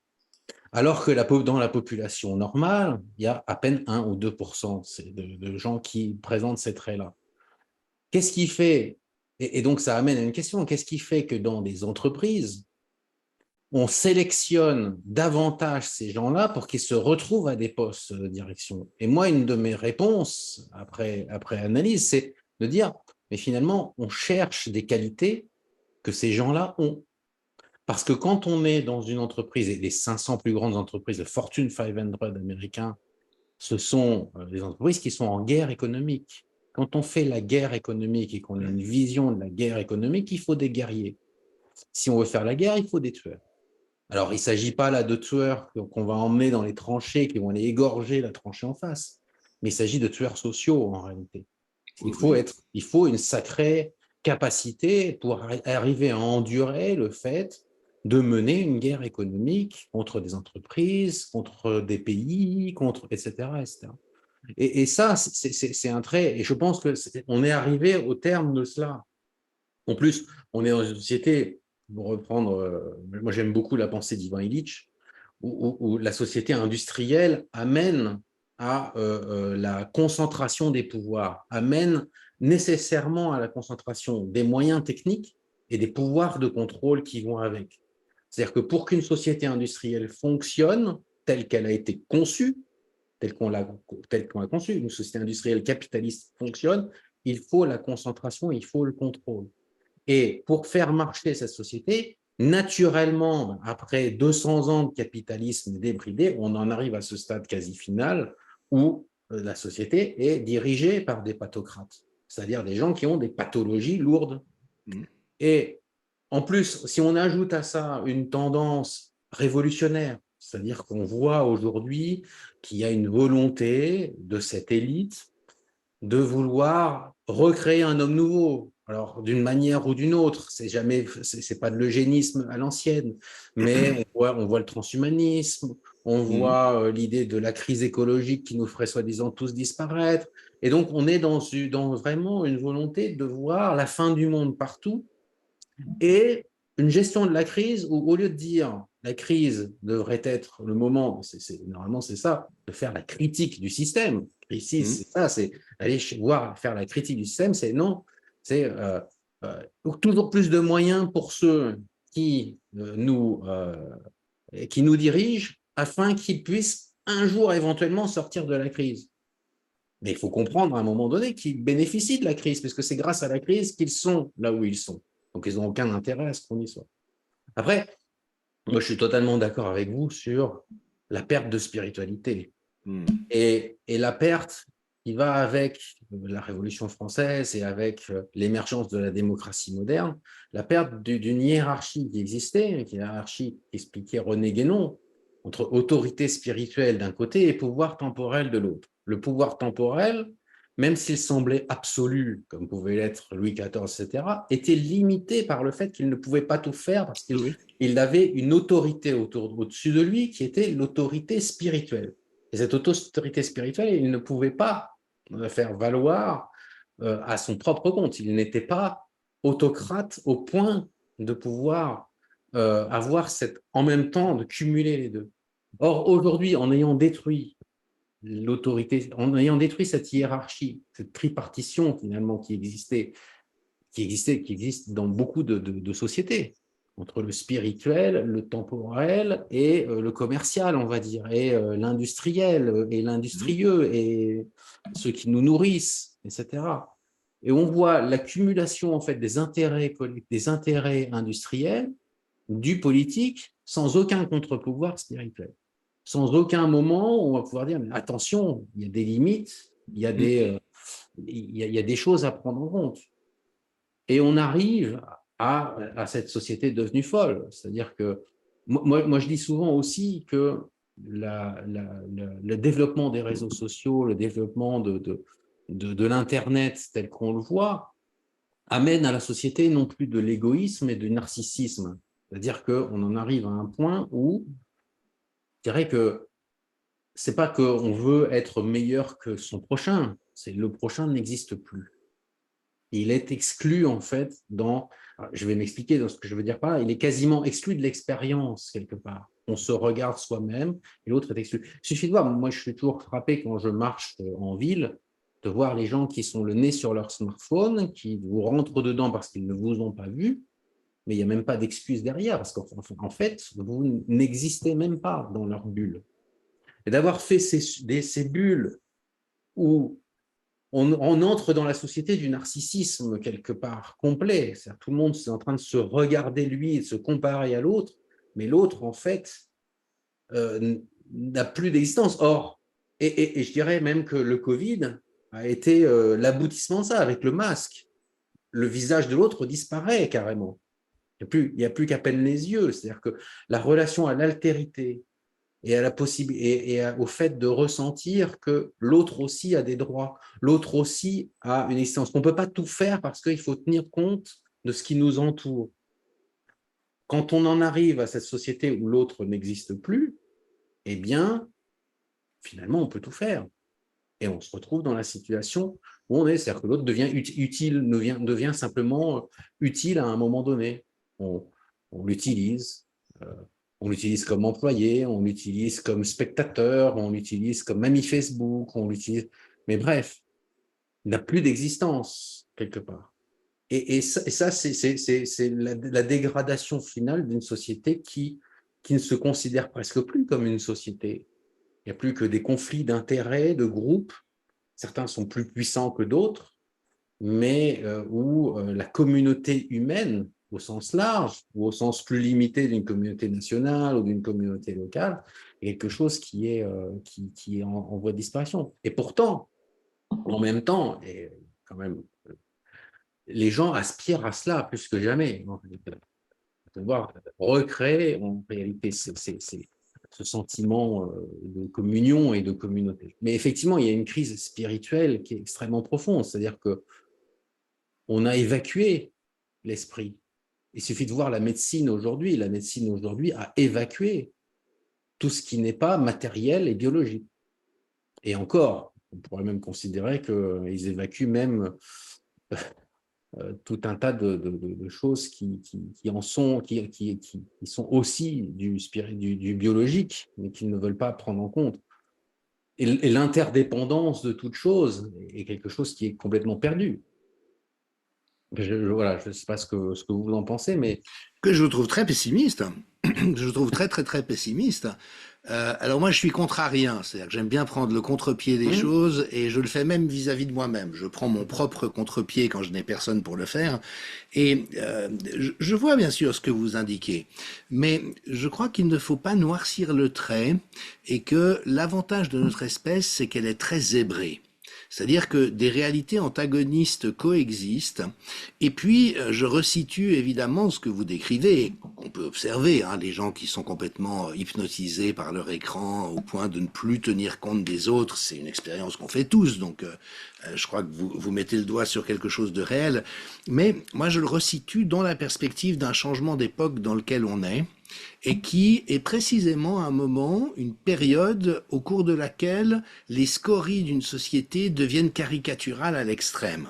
[SPEAKER 2] Alors que dans la population normale, il y a à peine 1 ou 2% de gens qui présentent ces traits-là. Qu'est-ce qui fait, et donc ça amène à une question, qu'est-ce qui fait que dans des entreprises, on sélectionne davantage ces gens-là pour qu'ils se retrouvent à des postes de direction? Et moi, une de mes réponses, après analyse, c'est de dire, mais finalement, on cherche des qualités que ces gens-là ont. Parce que quand on est dans une entreprise, et les 500 plus grandes entreprises, le Fortune 500 américain, ce sont des entreprises qui sont en guerre économique. Quand on fait la guerre économique et qu'on a une vision de la guerre économique, il faut des guerriers. Si on veut faire la guerre, il faut des tueurs. Alors, il ne s'agit pas là de tueurs qu'on va emmener dans les tranchées, qui vont aller égorger la tranchée en face, mais il s'agit de tueurs sociaux en réalité.
[SPEAKER 1] oui, oui.
[SPEAKER 2] Il faut une sacrée capacité pour arriver à endurer le fait de mener une guerre économique contre des entreprises, contre des pays, contre, etc., etc. Et ça, c'est un trait, et je pense qu'on est arrivé au terme de cela. En plus, on est dans une société, pour reprendre, moi j'aime beaucoup la pensée d'Ivan Illich, où la société industrielle amène à la concentration des pouvoirs, amène nécessairement à la concentration des moyens techniques et des pouvoirs de contrôle qui vont avec. C'est-à-dire que pour qu'une société industrielle fonctionne telle qu'elle a été conçue, telle qu'on l'a conçue, une société industrielle capitaliste fonctionne, il faut la concentration, il faut le contrôle. Et pour faire marcher cette société, naturellement, après 200 ans de capitalisme débridé, on en arrive à ce stade quasi final où la société est dirigée par des pathocrates, c'est-à-dire des gens qui ont des pathologies lourdes.
[SPEAKER 1] Mhm.
[SPEAKER 2] Et en plus, si on ajoute à ça une tendance révolutionnaire, c'est-à-dire qu'on voit aujourd'hui qu'il y a une volonté de cette élite de vouloir recréer un homme nouveau. Alors, d'une manière ou d'une autre, c'est pas de l'eugénisme à l'ancienne, mais on voit le transhumanisme, on
[SPEAKER 1] Mhm.
[SPEAKER 2] voit l'idée de la crise écologique qui nous ferait soi-disant tous disparaître. Et donc, on est dans vraiment une volonté de voir la fin du monde partout et une gestion de la crise où, au lieu de dire la crise devrait être le moment, normalement c'est ça, de faire la critique du système. Ici,
[SPEAKER 1] Mhm.
[SPEAKER 2] c'est ça, c'est aller voir faire la critique du système, c'est non, c'est toujours plus de moyens pour ceux qui nous dirigent afin qu'ils puissent un jour éventuellement sortir de la crise. Mais il faut comprendre à un moment donné qu'ils bénéficient de la crise, puisque c'est grâce à la crise qu'ils sont là où ils sont. Donc, ils n'ont aucun intérêt à ce qu'on y soit. Après, moi, je suis totalement d'accord avec vous sur la perte de spiritualité.
[SPEAKER 1] Mhm.
[SPEAKER 2] Et la perte qui va avec la Révolution française et avec l'émergence de la démocratie moderne, la perte d'une hiérarchie qui existait, qui est la hiérarchie qu'expliquait René Guénon, entre autorité spirituelle d'un côté et pouvoir temporel de l'autre. Le pouvoir temporel, même s'il semblait absolu, comme pouvait l'être Louis XIV, etc., était limité par le fait qu'il ne pouvait pas tout faire parce
[SPEAKER 1] Oui, oui.
[SPEAKER 2] qu'il avait une autorité au-dessus de lui qui était l'autorité spirituelle. Et cette autorité spirituelle, il ne pouvait pas faire valoir à son propre compte. Il n'était pas autocrate au point de pouvoir avoir en même temps de cumuler les deux. Or, aujourd'hui, en ayant détruit l'autorité, en ayant détruit cette hiérarchie, cette tripartition finalement qui existe dans beaucoup de sociétés, entre le spirituel, le temporel et le commercial, on va dire, et l'industriel et
[SPEAKER 1] Mhm.
[SPEAKER 2] l'industrieux et ceux qui nous nourrissent, etc. Et on voit l'accumulation en fait des intérêts industriels, du politique, sans aucun contre-pouvoir spirituel. Sans aucun moment où on va pouvoir dire, mais attention, il y a des limites, il y a des choses à prendre en compte. Et on arrive à cette société devenue folle. C'est-à-dire que moi, je dis souvent aussi que le développement des réseaux sociaux, le développement de l'Internet tel qu'on le voit, amène à la société non plus de l'égoïsme mais du narcissisme. C'est-à-dire qu'on en arrive à un point où je dirais que c'est pas qu'on veut être meilleur que son prochain, c'est le prochain n'existe plus. Il est exclu en fait je vais m'expliquer dans ce que je veux dire par là, il est quasiment exclu de l'expérience quelque part. On se regarde soi-même et l'autre est exclu. Il suffit de voir, moi je suis toujours frappé quand je marche en ville, de voir les gens qui sont le nez sur leur smartphone, qui vous rentrent dedans parce qu'ils ne vous ont pas vu, mais il n'y a même pas d'excuse derrière, parce qu'en fait, vous n'existez même pas dans leur bulle. Et d'avoir fait ces bulles où on entre dans la société du narcissisme quelque part complet. C'est-à-dire, tout le monde est en train de se regarder lui et de se comparer à l'autre, mais l'autre, en fait, n'a plus d'existence. Or, et je dirais même que le Covid a été l'aboutissement de ça, avec le masque. Le visage de l'autre disparaît carrément. Il n'y a plus qu'à peine les yeux. C'est-à-dire que la relation à l'altérité, et à la possibilité au fait de ressentir que l'autre aussi a des droits, l'autre aussi a une existence. On ne peut pas tout faire parce qu'il faut tenir compte de ce qui nous entoure. Quand on en arrive à cette société où l'autre n'existe plus, eh bien, finalement, on peut tout faire. Et on se retrouve dans la situation où on est, c'est-à-dire que l'autre devient utile, devient simplement utile à un moment donné. On, on l'utilise, euh, on l'utilise comme employé, on l'utilise comme spectateur, on l'utilise comme ami Facebook, on l'utilise. Mais bref, il n'a plus d'existence quelque part. Et ça c'est la dégradation finale d'une société qui ne se considère presque plus comme une société. Il n'y a plus que des conflits d'intérêts, de groupes. Certains sont plus puissants que d'autres, mais où la communauté humaine, au sens large, ou au sens plus limité d'une communauté nationale ou d'une communauté locale, est quelque chose qui est en voie de disparition. Et pourtant, en même temps, et quand même, les gens aspirent à cela plus que jamais. Pouvoir recréer en réalité ce sentiment de communion et de communauté. Mais effectivement, il y a une crise spirituelle qui est extrêmement profonde, c'est-à-dire que on a évacué l'esprit. Il suffit de voir la médecine aujourd'hui. La médecine aujourd'hui a évacué tout ce qui n'est pas matériel et biologique. Et encore, on pourrait même considérer qu'ils évacuent même tout un tas de choses qui sont aussi du biologique, mais qu'ils ne veulent pas prendre en compte. Et l'interdépendance de toute chose est quelque chose qui est complètement perdu. Voilà, je ne sais pas ce que vous en pensez, mais
[SPEAKER 1] Que je trouve très pessimiste. Je trouve très très très pessimiste. Alors moi je suis contrarien, c'est-à-dire que j'aime bien prendre le contre-pied des choses et je le fais même vis-à-vis de moi-même. Je prends mon propre contre-pied quand je n'ai personne pour le faire et je vois bien sûr ce que vous indiquez, mais je crois qu'il ne faut pas noircir le trait et que l'avantage de notre espèce c'est qu'elle est très zébrée. C'est-à-dire que des réalités antagonistes coexistent. Et puis, je resitue évidemment ce que vous décrivez, qu'on peut peut observer, hein, les gens qui sont complètement hypnotisés par leur écran au point de ne plus tenir compte des autres, c'est une expérience qu'on fait tous, donc je crois que vous mettez le doigt sur quelque chose de réel. Mais moi, je le resitue dans la perspective d'un changement d'époque dans lequel on est, et qui est précisément un moment, une période au cours de laquelle les scories d'une société deviennent caricaturales à l'extrême.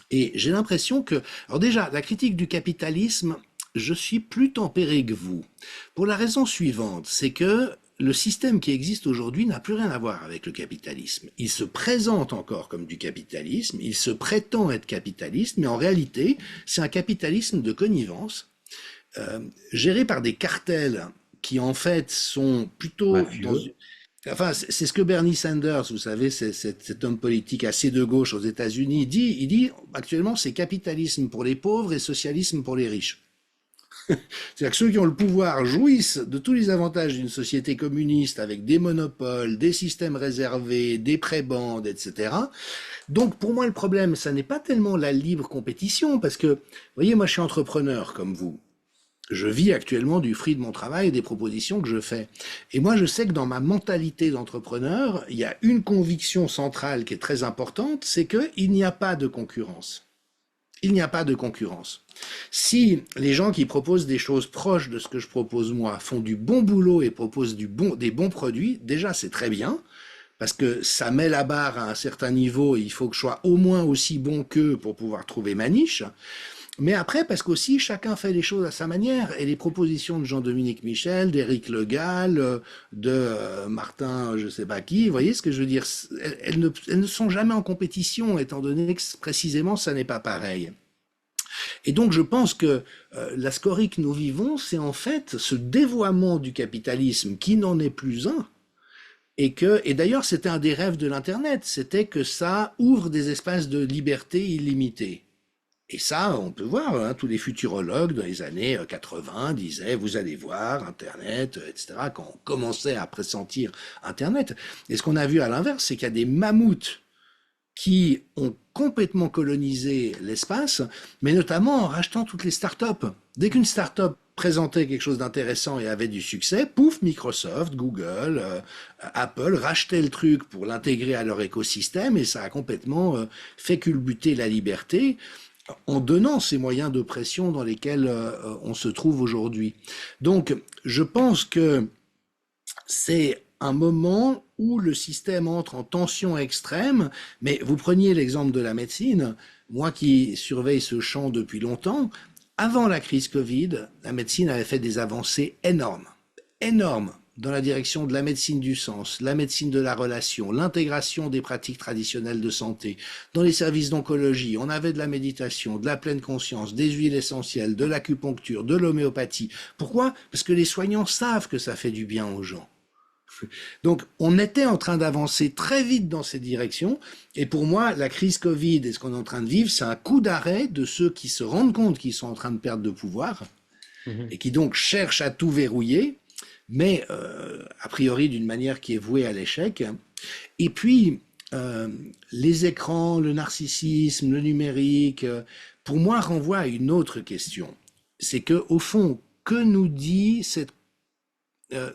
[SPEAKER 1] Et j'ai l'impression que, alors déjà, la critique du capitalisme, je suis plus tempéré que vous. Pour la raison suivante, c'est que le système qui existe aujourd'hui n'a plus rien à voir avec le capitalisme. Il se présente encore comme du capitalisme, il se prétend être capitaliste, mais en réalité, c'est un capitalisme de connivence, géré par des cartels qui en fait sont plutôt dans
[SPEAKER 2] Mafieux.
[SPEAKER 1] enfin, c'est ce que Bernie Sanders, vous savez, cet homme politique assez de gauche aux États-Unis dit. Il dit actuellement c'est capitalisme pour les pauvres et socialisme pour les riches. C'est-à-dire que ceux qui ont le pouvoir jouissent de tous les avantages d'une société communiste avec des monopoles, des systèmes réservés, des prébendes, etc. Donc pour moi le problème, ça n'est pas tellement la libre compétition, parce que, vous voyez, moi je suis entrepreneur comme vous. Je vis actuellement du fruit de mon travail et des propositions que je fais. Et moi, je sais que dans ma mentalité d'entrepreneur, il y a une conviction centrale qui est très importante, c'est qu'il n'y a pas de concurrence. Il n'y a pas de concurrence. Si les gens qui proposent des choses proches de ce que je propose moi font du bon boulot et proposent des bons produits, déjà c'est très bien, parce que ça met la barre à un certain niveau et il faut que je sois au moins aussi bon qu'eux pour pouvoir trouver ma niche. Mais après, parce qu'aussi, chacun fait les choses à sa manière. Et les propositions de Jean-Dominique Michel, d'Éric Le Gall, Martin, je sais pas qui, vous voyez ce que je veux dire, elles ne sont jamais en compétition, étant donné que précisément, ça n'est pas pareil. Et donc, je pense que la scorie que nous vivons, c'est en fait ce dévoiement du capitalisme qui n'en est plus un. Et d'ailleurs, c'était un des rêves de l'Internet, c'était que ça ouvre des espaces de liberté illimités. Et ça, on peut voir, hein, tous les futurologues dans les années 80 disaient, vous allez voir, Internet, etc., quand on commençait à pressentir Internet. Et ce qu'on a vu à l'inverse, c'est qu'il y a des mammouths qui ont complètement colonisé l'espace, mais notamment en rachetant toutes les startups. Dès qu'une startup présentait quelque chose d'intéressant et avait du succès, pouf, Microsoft, Google, Apple rachetaient le truc pour l'intégrer à leur écosystème et ça a complètement fait culbuter la liberté en donnant ces moyens de pression dans lesquels on se trouve aujourd'hui. Donc, je pense que c'est un moment où le système entre en tension extrême, mais vous preniez l'exemple de la médecine, moi qui surveille ce champ depuis longtemps, avant la crise Covid, la médecine avait fait des avancées énormes, énormes, dans la direction de la médecine du sens, la médecine de la relation, l'intégration des pratiques traditionnelles de santé. Dans les services d'oncologie, on avait de la méditation, de la pleine conscience, des huiles essentielles, de l'acupuncture, de l'homéopathie. Pourquoi? Parce que les soignants savent que ça fait du bien aux gens. Donc, on était en train d'avancer très vite dans cette direction. Et pour moi, la crise Covid et ce qu'on est en train de vivre, c'est un coup d'arrêt de ceux qui se rendent compte qu'ils sont en train de perdre de pouvoir
[SPEAKER 2] Mhm.
[SPEAKER 1] et qui donc cherchent à tout verrouiller, mais a priori d'une manière qui est vouée à l'échec. Et puis, les écrans, le narcissisme, le numérique, pour moi, renvoient à une autre question. C'est que, au fond, que nous dit cette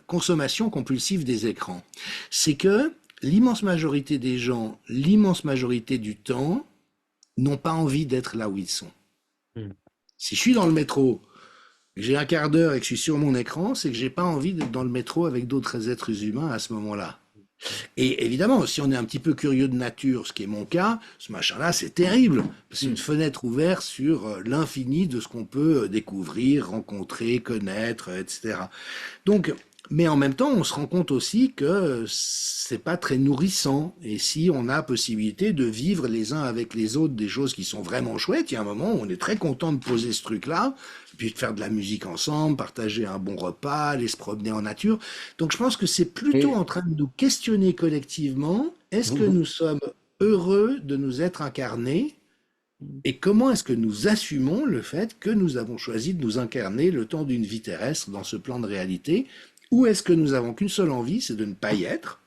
[SPEAKER 1] consommation compulsive des écrans? C'est que l'immense majorité des gens, l'immense majorité du temps, n'ont pas envie d'être là où ils sont.
[SPEAKER 2] Mhm.
[SPEAKER 1] Si je suis dans le métro, que j'ai un quart d'heure et que je suis sur mon écran, c'est que j'ai pas envie d'être dans le métro avec d'autres êtres humains à ce moment-là. Et évidemment, si on est un petit peu curieux de nature, ce qui est mon cas, ce machin-là, c'est terrible. C'est une fenêtre ouverte sur l'infini de ce qu'on peut découvrir, rencontrer, connaître, etc. Donc, mais en même temps, on se rend compte aussi que c'est pas très nourrissant. Et si on a possibilité de vivre les uns avec les autres des choses qui sont vraiment chouettes, il y a un moment où on est très content de poser ce truc-là, puis de faire de la musique ensemble, partager un bon repas, aller se promener en nature. Donc je pense que c'est plutôt
[SPEAKER 2] Et
[SPEAKER 1] en train de nous questionner collectivement, est-ce que
[SPEAKER 2] vous,
[SPEAKER 1] nous sommes heureux de nous être incarnés et comment est-ce que nous assumons le fait que nous avons choisi de nous incarner le temps d'une vie terrestre dans ce plan de réalité? Ou est-ce que nous avons qu'une seule envie, c'est de ne pas y être?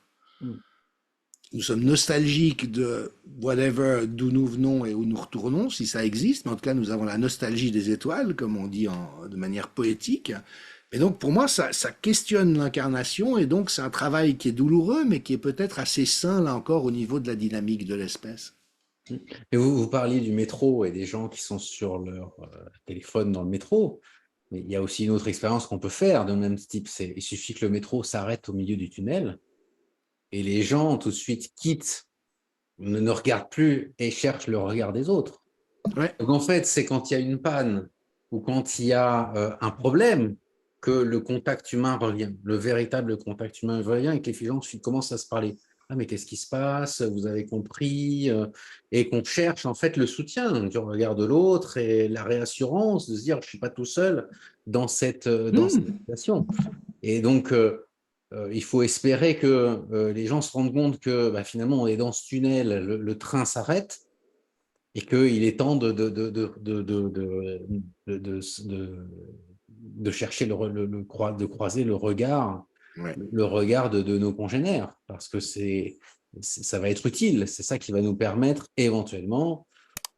[SPEAKER 1] nous sommes nostalgiques de whatever, d'où nous venons et où nous retournons, si ça existe. Mais en tout cas, nous avons la nostalgie des étoiles, comme on dit de manière poétique. Et donc, pour moi, ça questionne l'incarnation. Et donc, c'est un travail qui est douloureux, mais qui est peut-être assez sain, là encore, au niveau de la dynamique de l'espèce.
[SPEAKER 2] Et vous parliez du métro et des gens qui sont sur leur téléphone dans le métro. Mais il y a aussi une autre expérience qu'on peut faire de même type. Il suffit que le métro s'arrête au milieu du tunnel et les gens tout de suite quittent, ne regardent plus et cherchent le regard des autres.
[SPEAKER 1] Ouais.
[SPEAKER 2] Donc en fait, c'est quand il y a une panne ou quand il y a un problème que le contact humain revient, le véritable contact humain revient et que les gens commencent à se parler. Ah, mais qu'est-ce qui se passe? Vous avez compris? Et qu'on cherche en fait le soutien du regard de l'autre et la réassurance de se dire je ne suis pas tout seul dans cette
[SPEAKER 1] Hmm.
[SPEAKER 2] situation. Et donc, il faut espérer que les gens se rendent compte que bah, finalement on est dans ce tunnel, le train s'arrête et qu'il est temps de chercher de croiser
[SPEAKER 1] Ouais.
[SPEAKER 2] le regard de nos congénères, parce que ça va être utile. C'est ça qui va nous permettre éventuellement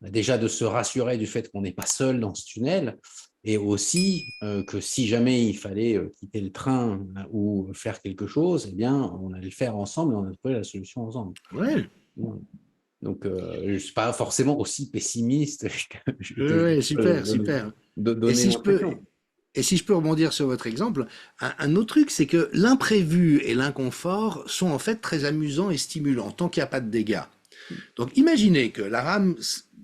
[SPEAKER 2] déjà de se rassurer du fait qu'on n'est pas seul dans ce tunnel, et aussi que si jamais il fallait quitter le train ou faire quelque chose, eh bien, on allait le faire ensemble et on a trouvé la solution ensemble.
[SPEAKER 1] Ouais.
[SPEAKER 2] Donc, je ne suis pas forcément aussi pessimiste que je
[SPEAKER 1] Ouais,
[SPEAKER 2] peux
[SPEAKER 1] super, super. Et
[SPEAKER 2] donner
[SPEAKER 1] si je peux,
[SPEAKER 2] l'impression.
[SPEAKER 1] et si je peux rebondir sur votre exemple, un autre truc, c'est que l'imprévu et l'inconfort sont en fait très amusants et stimulants, tant qu'il n'y a pas de dégâts. Donc imaginez que la rame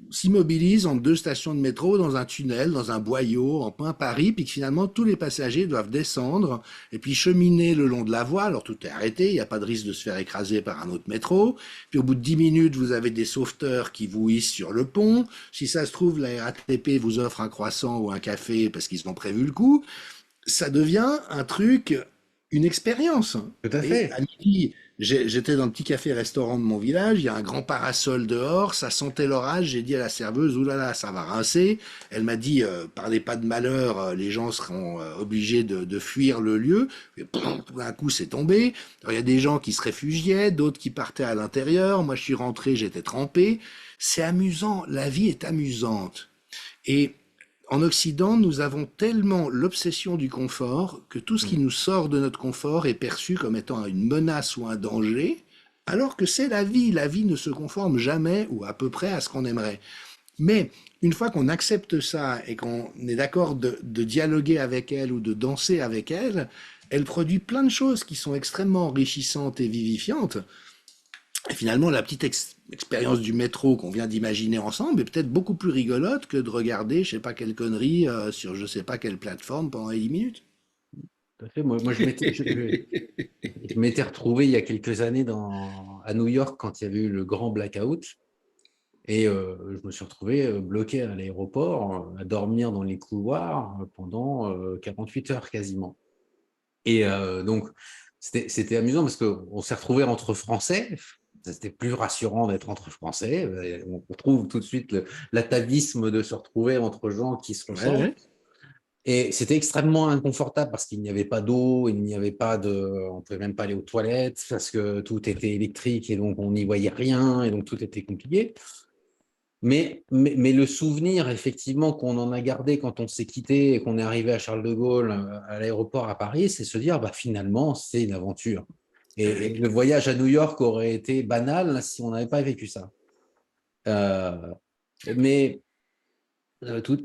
[SPEAKER 1] s'immobilise entre deux stations de métro dans un tunnel, dans un boyau, en plein Paris, puis que finalement tous les passagers doivent descendre et puis cheminer le long de la voie. Alors tout est arrêté, il n'y a pas de risque de se faire écraser par un autre métro. Puis au bout de 10 minutes, vous avez des sauveteurs qui vous hissent sur le pont. Si ça se trouve, la RATP vous offre un croissant ou un café parce qu'ils ont prévu le coup. Ça devient un truc, une expérience.
[SPEAKER 2] Tout à
[SPEAKER 1] Et
[SPEAKER 2] fait.
[SPEAKER 1] à midi, j'étais dans le petit café-restaurant de mon village, il y a un grand parasol dehors, ça sentait l'orage, j'ai dit à la serveuse, oulala, ça va rincer. Elle m'a dit, parlez pas de malheur, les gens seront obligés de fuir le lieu. Et tout d'un coup, c'est tombé. Alors, il y a des gens qui se réfugiaient, d'autres qui partaient à l'intérieur. Moi, je suis rentré, j'étais trempé. C'est amusant, la vie est amusante. Et en Occident, nous avons tellement l'obsession du confort que tout ce qui nous sort de notre confort est perçu comme étant une menace ou un danger, alors que c'est la vie. La vie ne se conforme jamais ou à peu près à ce qu'on aimerait. Mais une fois qu'on accepte ça et qu'on est d'accord de dialoguer avec elle ou de danser avec elle, elle produit plein de choses qui sont extrêmement enrichissantes et vivifiantes. Et finalement, la petite expérience du métro qu'on vient d'imaginer ensemble est peut-être beaucoup plus rigolote que de regarder, je sais pas quelle connerie, sur je sais pas quelle plateforme pendant les 10 minutes.
[SPEAKER 2] Tout à fait. Moi je m'étais retrouvé il y a quelques années à New York quand il y avait eu le grand blackout. Et je me suis retrouvé bloqué à l'aéroport, à dormir dans les couloirs pendant 48 heures quasiment. Et donc, c'était amusant parce qu'on s'est retrouvé entre Français. C'était plus rassurant d'être entre Français. On trouve tout de suite l'atavisme de se retrouver entre gens qui se
[SPEAKER 1] Ouais,
[SPEAKER 2] ressemblent.
[SPEAKER 1] ouais.
[SPEAKER 2] Et c'était extrêmement inconfortable parce qu'il n'y avait pas d'eau, il n'y avait pas on pouvait même pas aller aux toilettes parce que tout était électrique et donc on n'y voyait rien et donc tout était compliqué. Mais le souvenir, effectivement, qu'on en a gardé quand on s'est quitté et qu'on est arrivé à Charles de Gaulle, à l'aéroport à Paris, c'est se dire, bah, finalement, c'est une aventure. Et
[SPEAKER 1] Ouais.
[SPEAKER 2] le voyage à New York aurait été banal si on n'avait pas vécu ça. Euh, mais tout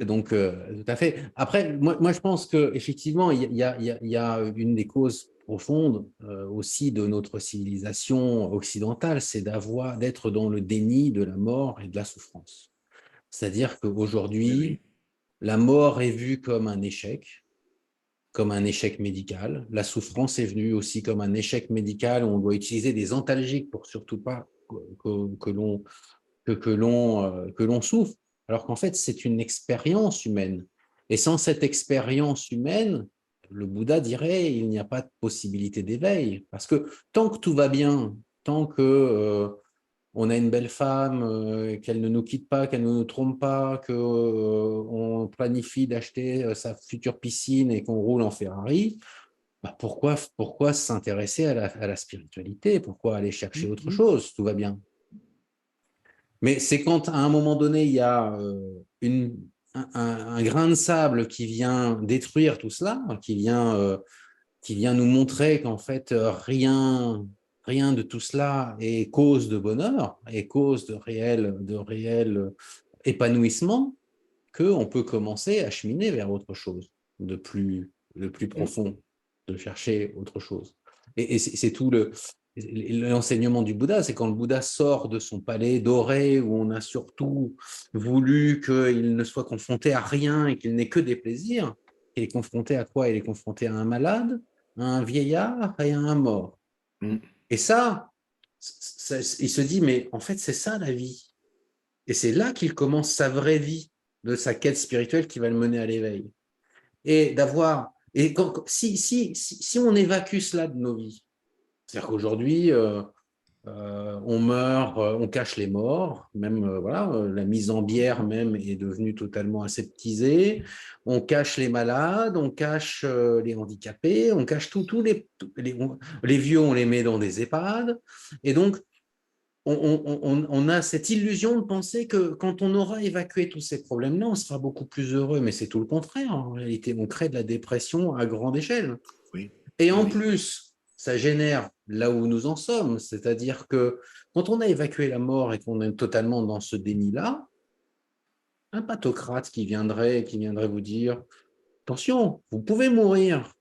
[SPEAKER 2] à fait. Après, moi je pense qu'effectivement, il y a une des causes profondes aussi de notre civilisation occidentale, c'est d'être dans le déni de la mort et de la souffrance. C'est-à-dire
[SPEAKER 1] Oui,
[SPEAKER 2] qu'aujourd'hui,
[SPEAKER 1] oui.
[SPEAKER 2] la mort est vue comme un échec médical. La souffrance est venue aussi comme un échec médical où on doit utiliser des antalgiques pour surtout pas que l'on souffre. Alors qu'en fait, c'est une expérience humaine. Et sans cette expérience humaine, le Bouddha dirait il n'y a pas de possibilité d'éveil. Parce que tant que tout va bien, tant que on a une belle femme, qu'elle ne nous quitte pas, qu'elle ne nous trompe pas, qu'on planifie d'acheter sa future piscine et qu'on roule en Ferrari, pourquoi s'intéresser à la spiritualité? Pourquoi aller chercher autre chose? Tout va bien. Mais c'est quand à un moment donné, il y a un grain de sable qui vient détruire tout cela, qui vient nous montrer qu'en fait, rien de tout cela est cause de bonheur, est cause de réel épanouissement, qu'on peut commencer à cheminer vers autre chose de plus profond, de chercher autre chose. Et c'est tout l'enseignement du Bouddha, c'est quand le Bouddha sort de son palais doré, où on a surtout voulu qu'il ne soit confronté à rien et qu'il n'ait que des plaisirs. Il est confronté à quoi? Il est confronté à un malade, à un vieillard et à un mort. Et ça, il se dit, mais en fait, c'est ça la vie. Et c'est là qu'il commence sa vraie vie de sa quête spirituelle qui va le mener à l'éveil. Et d'avoir, et si on évacue cela de nos vies, c'est-à-dire qu'aujourd'hui, on meurt, on cache les morts, même voilà, la mise en bière même est devenue totalement aseptisée. On cache les malades, on cache les handicapés, on cache les vieux, on les met dans des EHPAD. Et donc, on a cette illusion de penser que quand on aura évacué tous ces problèmes-là, on sera beaucoup plus heureux. Mais c'est tout le contraire. En réalité, on crée de la dépression à grande échelle.
[SPEAKER 1] Oui,
[SPEAKER 2] Et
[SPEAKER 1] oui,
[SPEAKER 2] en
[SPEAKER 1] oui.
[SPEAKER 2] plus, ça génère là où nous en sommes, c'est-à-dire que quand on a évacué la mort et qu'on est totalement dans ce déni-là, un pathocrate qui viendrait vous dire, attention, vous pouvez mourir.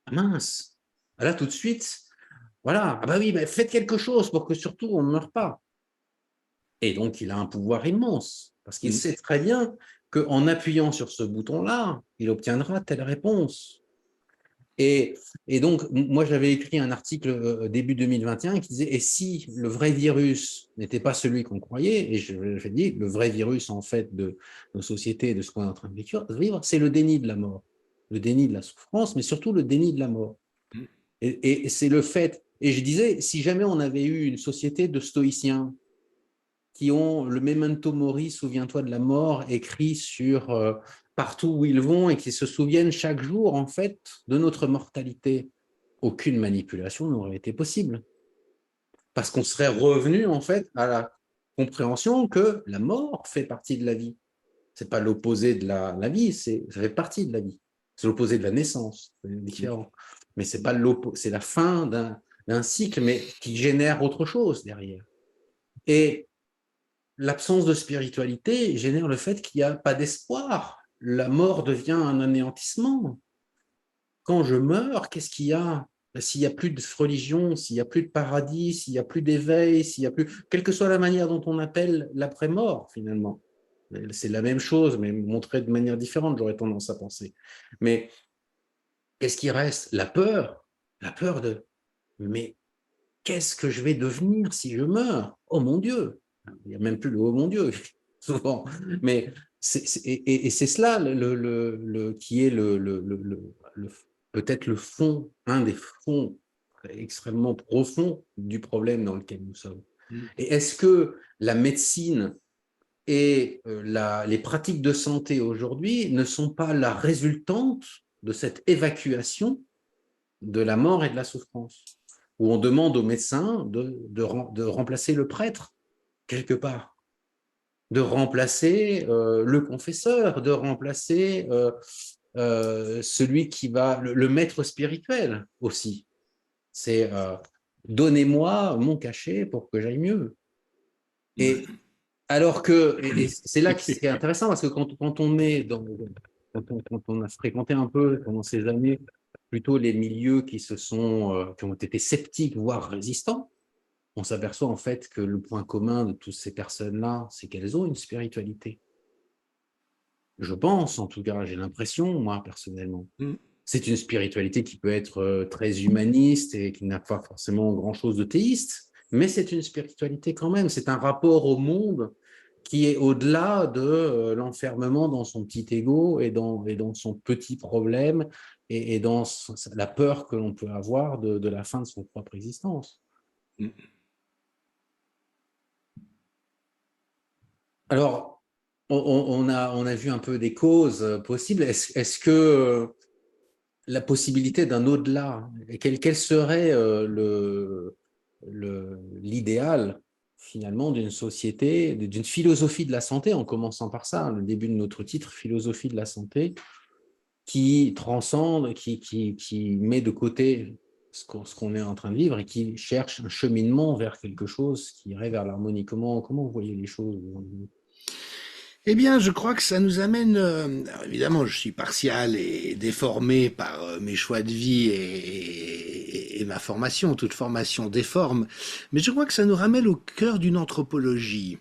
[SPEAKER 2] Ah, mince. Là, tout de suite, voilà, ah bah oui, bah faites quelque chose pour que surtout on ne meure pas. Et donc, il a un pouvoir immense, parce qu'il sait très bien qu'en appuyant sur ce bouton-là, il obtiendra telle réponse. Et, et donc, moi, j'avais écrit un article début 2021 qui disait, et si le vrai virus n'était pas celui qu'on croyait, et je dis, le vrai virus, en fait, de nos sociétés, de ce qu'on est en train de vivre, c'est le déni de la mort, le déni de la souffrance, mais surtout le déni de la mort. Et c'est le fait, et je disais, si jamais on avait eu une société de stoïciens, qui ont le memento mori, souviens-toi de la mort, écrit sur partout où ils vont et qui se souviennent chaque jour, en fait, de notre mortalité. Aucune manipulation n'aurait été possible. Parce qu'on serait revenu, en fait, à la compréhension que la mort fait partie de la vie. Ce n'est pas l'opposé de la vie, ça fait partie de la vie. C'est l'opposé de la naissance, c'est différent. Mais c'est pas c'est la fin d'un cycle, mais qui génère autre chose derrière. Et l'absence de spiritualité génère le fait qu'il n'y a pas d'espoir. La mort devient un anéantissement. Quand je meurs, qu'est-ce qu'il y a? S'il n'y a plus de religion, s'il n'y a plus de paradis, s'il n'y a plus d'éveil, s'il y a plus, quelle que soit la manière dont on appelle l'après-mort, finalement. C'est la même chose, mais montrée de manière différente, j'aurais tendance à penser. Mais qu'est-ce qui reste? La peur de, mais qu'est-ce que je vais devenir si je meurs? Oh mon Dieu! Il n'y a même plus le oh mon Dieu, souvent. Mais et c'est cela qui est peut-être le fond, un des fonds extrêmement profonds du problème dans lequel nous sommes. Et est-ce que la médecine et les pratiques de santé aujourd'hui ne sont pas la résultante de cette évacuation de la mort et de la souffrance, où on demande aux médecins de remplacer le prêtre, quelque part, de remplacer le confesseur, de remplacer celui qui va, le maître spirituel aussi. C'est donnez-moi mon cachet pour que j'aille mieux. Et alors que, et c'est là que c'est intéressant, parce que quand on est quand on a fréquenté un peu pendant ces années plutôt les milieux qui ont été sceptiques, voire résistants, on s'aperçoit en fait que le point commun de toutes ces personnes-là, c'est qu'elles ont une spiritualité. Je pense, en tout cas, j'ai l'impression, moi, personnellement. C'est une spiritualité qui peut être très humaniste et qui n'a pas forcément grand-chose de théiste, mais c'est une spiritualité quand même. C'est un rapport au monde qui est au-delà de l'enfermement dans son petit ego et dans son petit problème et dans la peur que l'on peut avoir de la fin de son propre existence. Alors, on a vu un peu des causes possibles. Est-ce que la possibilité d'un au-delà. Et quel serait l'idéal finalement d'une société, d'une philosophie de la santé, en commençant par ça, le début de notre titre, philosophie de la santé, qui transcende, qui met de côté ce qu'on est en train de vivre et qui cherche un cheminement vers quelque chose qui irait vers l'harmonie. Comment vous voyez les choses?
[SPEAKER 1] Eh bien, je crois que ça nous amène. Alors évidemment, je suis partial et déformé par mes choix de vie et ma formation. Toute formation déforme, mais je crois que ça nous ramène au cœur d'une anthropologie.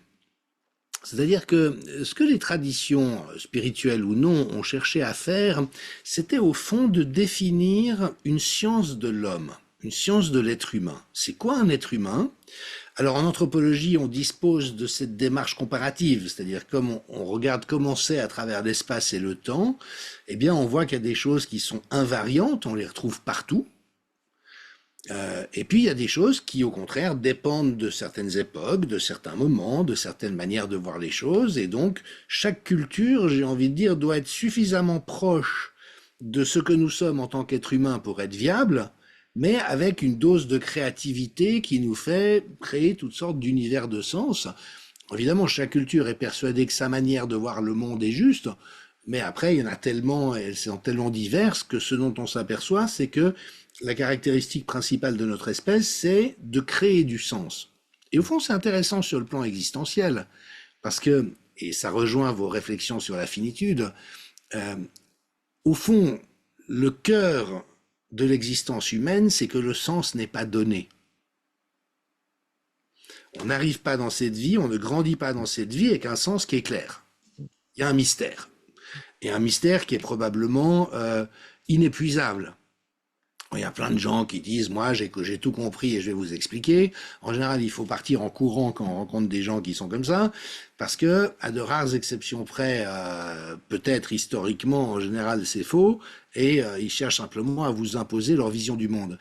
[SPEAKER 1] C'est-à-dire que ce que les traditions spirituelles ou non ont cherché à faire, c'était au fond de définir une science de l'homme, une science de l'être humain. C'est quoi un être humain? Alors en anthropologie, on dispose de cette démarche comparative, c'est-à-dire comme on regarde comment c'est à travers l'espace et le temps, eh bien on voit qu'il y a des choses qui sont invariantes, on les retrouve partout, et puis il y a des choses qui, au contraire, dépendent de certaines époques, de certains moments, de certaines manières de voir les choses, et donc chaque culture, j'ai envie de dire, doit être suffisamment proche de ce que nous sommes en tant qu'être humain pour être viable, mais avec une dose de créativité qui nous fait créer toutes sortes d'univers de sens. Évidemment, chaque culture est persuadée que sa manière de voir le monde est juste, mais après, il y en a tellement, elles sont tellement diverses que ce dont on s'aperçoit, c'est que la caractéristique principale de notre espèce, c'est de créer du sens. Et au fond, c'est intéressant sur le plan existentiel, parce que, et ça rejoint vos réflexions sur la finitude, euh, au fond, le cœur de l'existence humaine, c'est que le sens n'est pas donné. On n'arrive pas dans cette vie, on ne grandit pas dans cette vie avec un sens qui est clair. Il y a un mystère. Et un mystère qui est probablement inépuisable. Il y a plein de gens qui disent, moi, j'ai tout compris et je vais vous expliquer. En général, il faut partir en courant quand on rencontre des gens qui sont comme ça, parce que, à de rares exceptions près, peut-être historiquement, en général, c'est faux, et ils cherchent simplement à vous imposer leur vision du monde.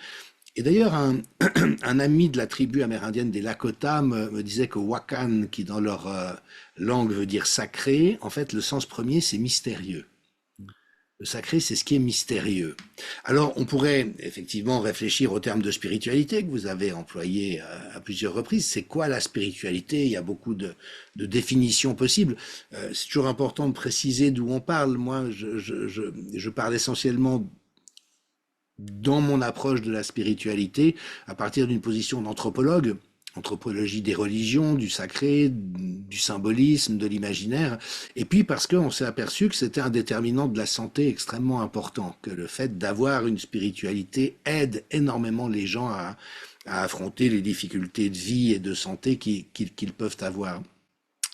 [SPEAKER 1] Et d'ailleurs, un ami de la tribu amérindienne des Lakota me disait que Wakan, qui dans leur langue veut dire sacré, en fait, le sens premier, c'est mystérieux. Le sacré, c'est ce qui est mystérieux. Alors, on pourrait effectivement réfléchir au terme de spiritualité que vous avez employé à plusieurs reprises. C'est quoi la spiritualité? Il y a beaucoup de définitions possibles. C'est toujours important de préciser d'où on parle. Moi, je parle essentiellement dans mon approche de la spiritualité à partir d'une position d'anthropologue, anthropologie des religions, du sacré, du symbolisme, de l'imaginaire, et puis parce qu'on s'est aperçu que c'était un déterminant de la santé extrêmement important, que le fait d'avoir une spiritualité aide énormément les gens à affronter les difficultés de vie et de santé qu'ils peuvent avoir.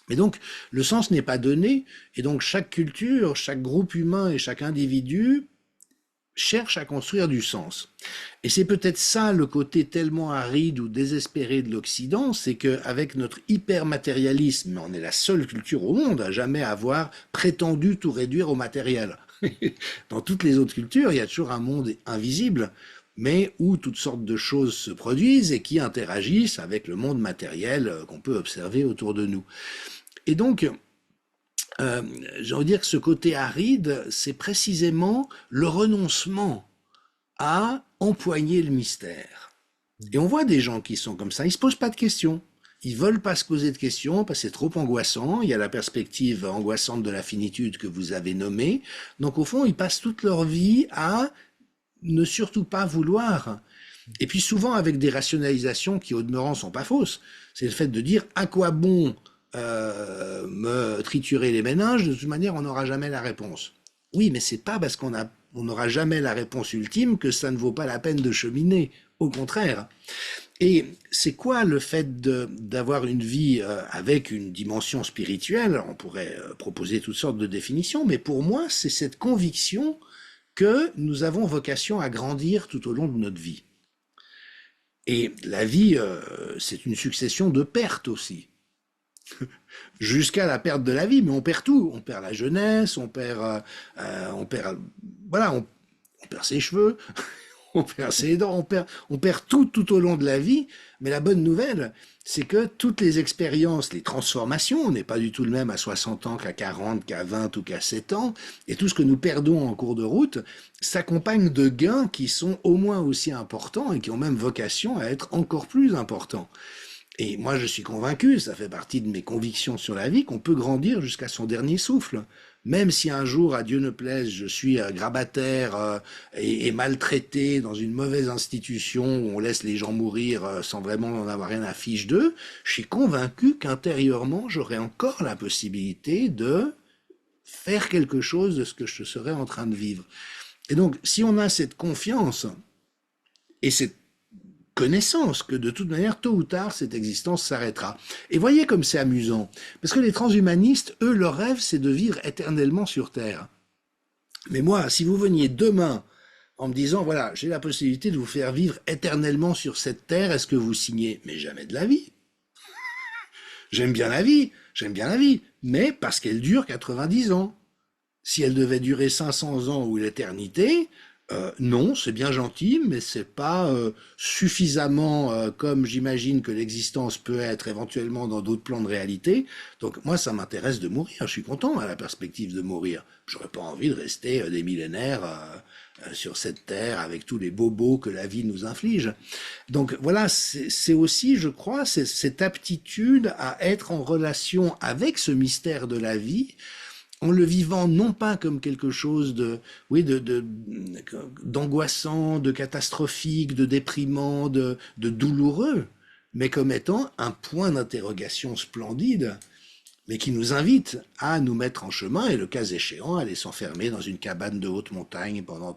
[SPEAKER 1] Mais donc, le sens n'est pas donné, et donc chaque culture, chaque groupe humain et chaque individu cherche à construire du sens. Et c'est peut-être ça le côté tellement aride ou désespéré de l'Occident, c'est qu'avec notre hyper-matérialisme, on est la seule culture au monde à jamais avoir prétendu tout réduire au matériel. Dans toutes les autres cultures, il y a toujours un monde invisible, mais où toutes sortes de choses se produisent et qui interagissent avec le monde matériel qu'on peut observer autour de nous. Et donc, j'ai envie de dire que ce côté aride, c'est précisément le renoncement à empoigner le mystère. Et on voit des gens qui sont comme ça, ils se posent pas de questions. Ils veulent pas se poser de questions parce que c'est trop angoissant. Il y a la perspective angoissante de la finitude que vous avez nommée. Donc au fond, ils passent toute leur vie à ne surtout pas vouloir. Et puis souvent avec des rationalisations qui au demeurant sont pas fausses. C'est le fait de dire à quoi bon me triturer les méninges, de toute manière on n'aura jamais la réponse. Oui, mais c'est pas parce on n'aura jamais la réponse ultime que ça ne vaut pas la peine de cheminer. Au contraire. Et c'est quoi le fait d'avoir une vie avec une dimension spirituelle? On pourrait proposer toutes sortes de définitions, mais pour moi, c'est cette conviction que nous avons vocation à grandir tout au long de notre vie. Et la vie, c'est une succession de pertes aussi. Jusqu'à la perte de la vie, mais on perd tout. On perd la jeunesse, on perd, voilà, on perd ses cheveux, On perd ses dents, on perd tout au long de la vie. Mais la bonne nouvelle, c'est que toutes les expériences, les transformations, on n'est pas du tout le même à 60 ans qu'à 40, qu'à 20 ou qu'à 7 ans. Et tout ce que nous perdons en cours de route s'accompagne de gains qui sont au moins aussi importants et qui ont même vocation à être encore plus importants. Et moi, je suis convaincu, ça fait partie de mes convictions sur la vie, qu'on peut grandir jusqu'à son dernier souffle. Même si un jour, à Dieu ne plaise, je suis grabataire et maltraité dans une mauvaise institution où on laisse les gens mourir sans vraiment en avoir rien à fiche d'eux, je suis convaincu qu'intérieurement, j'aurai encore la possibilité de faire quelque chose de ce que je serais en train de vivre. Et donc, si on a cette confiance et cette connaissance que de toute manière, tôt ou tard, cette existence s'arrêtera. Et voyez comme c'est amusant. Parce que les transhumanistes, eux, leur rêve, c'est de vivre éternellement sur Terre. Mais moi, si vous veniez demain en me disant, voilà, j'ai la possibilité de vous faire vivre éternellement sur cette Terre, est-ce que vous signez? Mais jamais de la vie. J'aime bien la vie, j'aime bien la vie, mais parce qu'elle dure 90 ans. Si elle devait durer 500 ans ou l'éternité, non, c'est bien gentil, mais c'est pas suffisamment comme j'imagine que l'existence peut être éventuellement dans d'autres plans de réalité. Donc moi, ça m'intéresse de mourir. Je suis content à la perspective de mourir. J'aurais pas envie de rester des millénaires sur cette terre avec tous les bobos que la vie nous inflige. Donc voilà, c'est aussi, je crois, cette aptitude à être en relation avec ce mystère de la vie en le vivant non pas comme quelque chose de, oui, d'angoissant, de catastrophique, de déprimant, de douloureux, mais comme étant un point d'interrogation splendide, mais qui nous invite à nous mettre en chemin et le cas échéant, aller s'enfermer dans une cabane de haute montagne pendant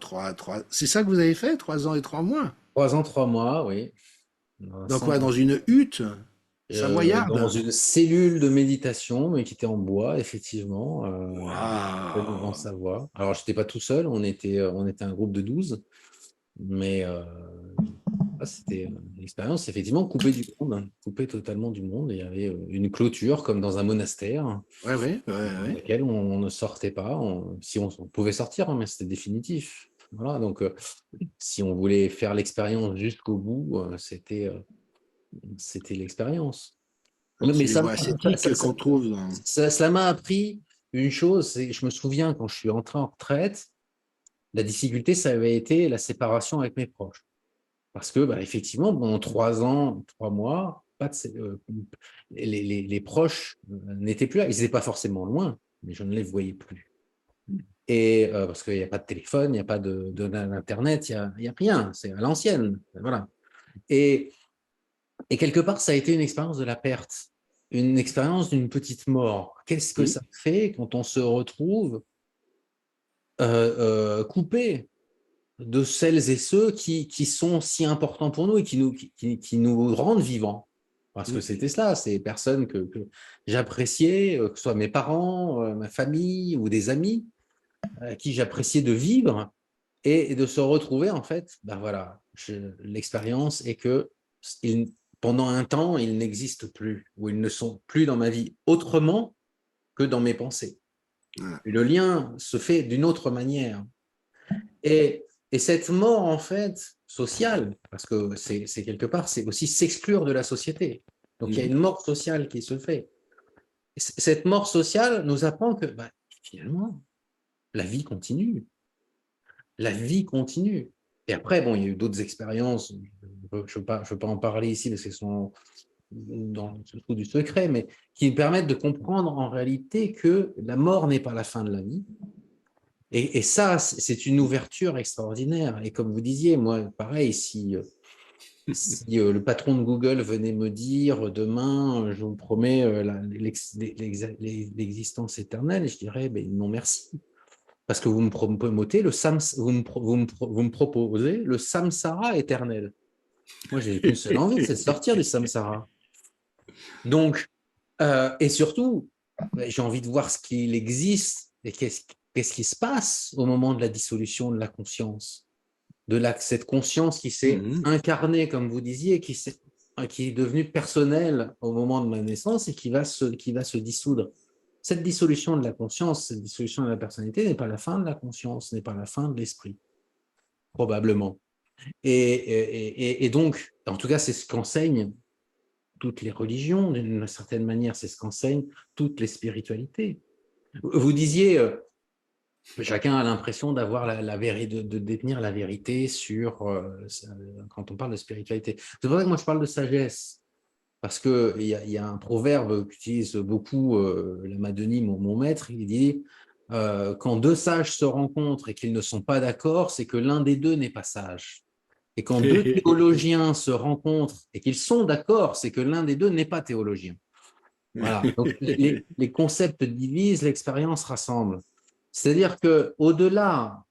[SPEAKER 1] c'est ça que vous avez fait, 3 ans et 3 mois?
[SPEAKER 2] 3 ans, 3 mois, oui. Dans un
[SPEAKER 1] Dans quoi?
[SPEAKER 2] centre,
[SPEAKER 1] Dans une hutte
[SPEAKER 2] dans
[SPEAKER 1] savoyarde?
[SPEAKER 2] une cellule de méditation, mais qui était en bois, effectivement, en
[SPEAKER 1] Waouh!
[SPEAKER 2] Savoie. Alors, je n'étais pas tout seul, on était un groupe de 12, mais c'était une expérience effectivement coupée du monde, hein, coupée totalement du monde. Il y avait une clôture comme dans un monastère
[SPEAKER 1] Ouais, ouais, ouais,
[SPEAKER 2] dans
[SPEAKER 1] ouais.
[SPEAKER 2] laquelle on ne sortait pas. Si on pouvait sortir, hein, mais c'était définitif. Voilà, donc si on voulait faire l'expérience jusqu'au bout, c'était l'expérience.
[SPEAKER 1] C'est
[SPEAKER 2] Mais
[SPEAKER 1] les voies ascétiques qu'on trouve dans...
[SPEAKER 2] ça m'a appris une chose, je me souviens quand je suis entré en retraite, la difficulté, ça avait été la séparation avec mes proches. Parce que, bah, effectivement, pendant 3 ans, 3 mois, les proches n'étaient plus là. Ils n'étaient pas forcément loin, mais je ne les voyais plus. Et parce qu'il n'y a pas de téléphone, il n'y a pas d'Internet, il y a rien. C'est à l'ancienne. Voilà. Et, et quelque part, ça a été une expérience de la perte, une expérience d'une petite mort. Qu'est-ce que
[SPEAKER 1] Oui,
[SPEAKER 2] ça fait quand on se retrouve coupé de celles et ceux qui sont si importants pour nous et qui nous rendent vivants. Parce que
[SPEAKER 1] oui,
[SPEAKER 2] c'était cela, ces personnes que j'appréciais, que ce soit mes parents, ma famille ou des amis, à qui j'appréciais de vivre et de se retrouver, en fait, ben voilà, l'expérience est que pendant un temps, ils n'existent plus, ou ils ne sont plus dans ma vie autrement que dans mes pensées.
[SPEAKER 1] voilà.
[SPEAKER 2] Et le lien se fait d'une autre manière. Et, et cette mort, en fait, sociale, parce que c'est quelque part, c'est aussi s'exclure de la société. Donc, il y a
[SPEAKER 1] Mhm.
[SPEAKER 2] une mort sociale qui se fait. Et cette mort sociale nous apprend que bah, finalement, la vie continue. La vie continue. Et après, bon, il y a eu d'autres expériences. Je ne veux pas en parler ici parce qu'elles sont dans le du secret, mais qui permettent de comprendre en réalité que la mort n'est pas la fin de la vie. Et ça, c'est une ouverture extraordinaire. Et comme vous disiez, moi, pareil, si le patron de Google venait me dire demain, je vous promets l'existence éternelle, je dirais ben, non merci. Parce que vous me promotez vous me proposez le samsara éternel. Moi, j'ai qu'une seule envie, c'est de sortir du samsara. Donc, et surtout, ben, j'ai envie de voir ce qu'il existe et qu'est-ce qui se passe au moment de la dissolution de la conscience, cette conscience qui s'est
[SPEAKER 1] Mhm.
[SPEAKER 2] incarnée, comme vous disiez, qui est devenue personnelle au moment de ma naissance et qui va se dissoudre. Cette dissolution de la conscience, cette dissolution de la personnalité n'est pas la fin de la conscience, n'est pas la fin de l'esprit, probablement. Et donc, en tout cas, c'est ce qu'enseignent toutes les religions, d'une certaine manière, c'est ce qu'enseignent toutes les spiritualités. Vous disiez, chacun a l'impression d'avoir la vérité, de détenir la vérité sur, quand on parle de spiritualité. C'est pour ça que moi je parle de sagesse, parce qu'il y a un proverbe qu'utilise beaucoup Lama Denis, mon maître, il dit quand deux sages se rencontrent et qu'ils ne sont pas d'accord, c'est que l'un des deux n'est pas sage. Et quand deux théologiens se rencontrent et qu'ils sont d'accord, c'est que l'un des deux n'est pas théologien. Voilà. Donc, les concepts divisent, l'expérience rassemble. C'est-à-dire qu'au-delà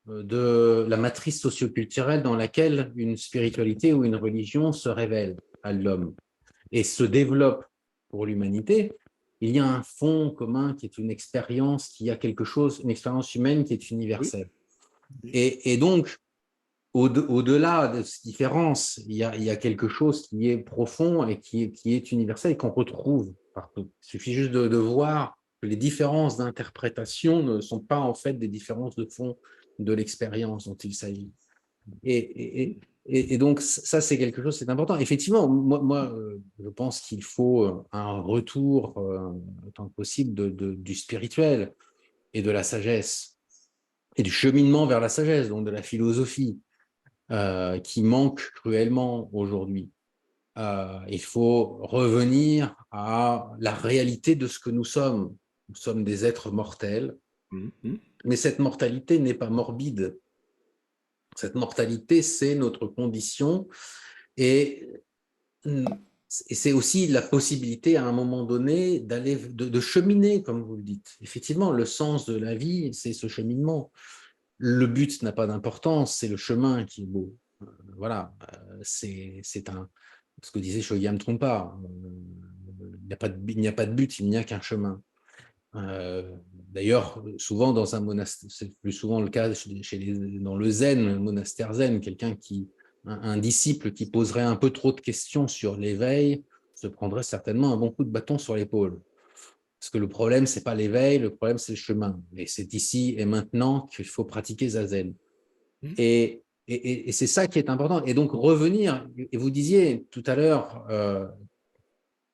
[SPEAKER 2] de la matrice socioculturelle dans laquelle une spiritualité ou une religion se révèle à l'homme et se développe pour l'humanité, il y a un fond commun qui est une expérience, qui a quelque chose, une expérience humaine qui est
[SPEAKER 1] Oui.
[SPEAKER 2] universelle. Et donc, au-delà de ces différences, il y a quelque chose qui est profond et qui est universel et qu'on retrouve partout. Il suffit juste de voir que les différences d'interprétation ne sont pas en fait des différences de fond de l'expérience dont il s'agit. Et donc, ça, c'est quelque chose, c'est important. Effectivement, moi je pense qu'il faut un retour, autant que possible, du spirituel et de la sagesse et du cheminement vers la sagesse, donc de la philosophie qui manque cruellement aujourd'hui. Il faut revenir à la réalité de ce que nous sommes. Nous sommes des êtres mortels, mais cette mortalité n'est pas morbide. Cette mortalité, c'est notre condition et c'est aussi la possibilité à un moment donné de cheminer, comme vous le dites. Effectivement, le sens de la vie, c'est ce cheminement. Le but n'a pas d'importance, c'est le chemin qui est beau. Voilà, c'est ce que disait Shoyam Trungpa. Il n'y a pas de but, il n'y a qu'un chemin. D'ailleurs, souvent dans un monastère, c'est plus souvent le cas dans le zen, le monastère zen, un disciple qui poserait un peu trop de questions sur l'éveil se prendrait certainement un bon coup de bâton sur l'épaule. Parce que le problème, c'est pas l'éveil, le problème, c'est le chemin. Et c'est ici et maintenant qu'il faut pratiquer zazen. Et c'est ça qui est important. Et donc revenir, et vous disiez tout à l'heure,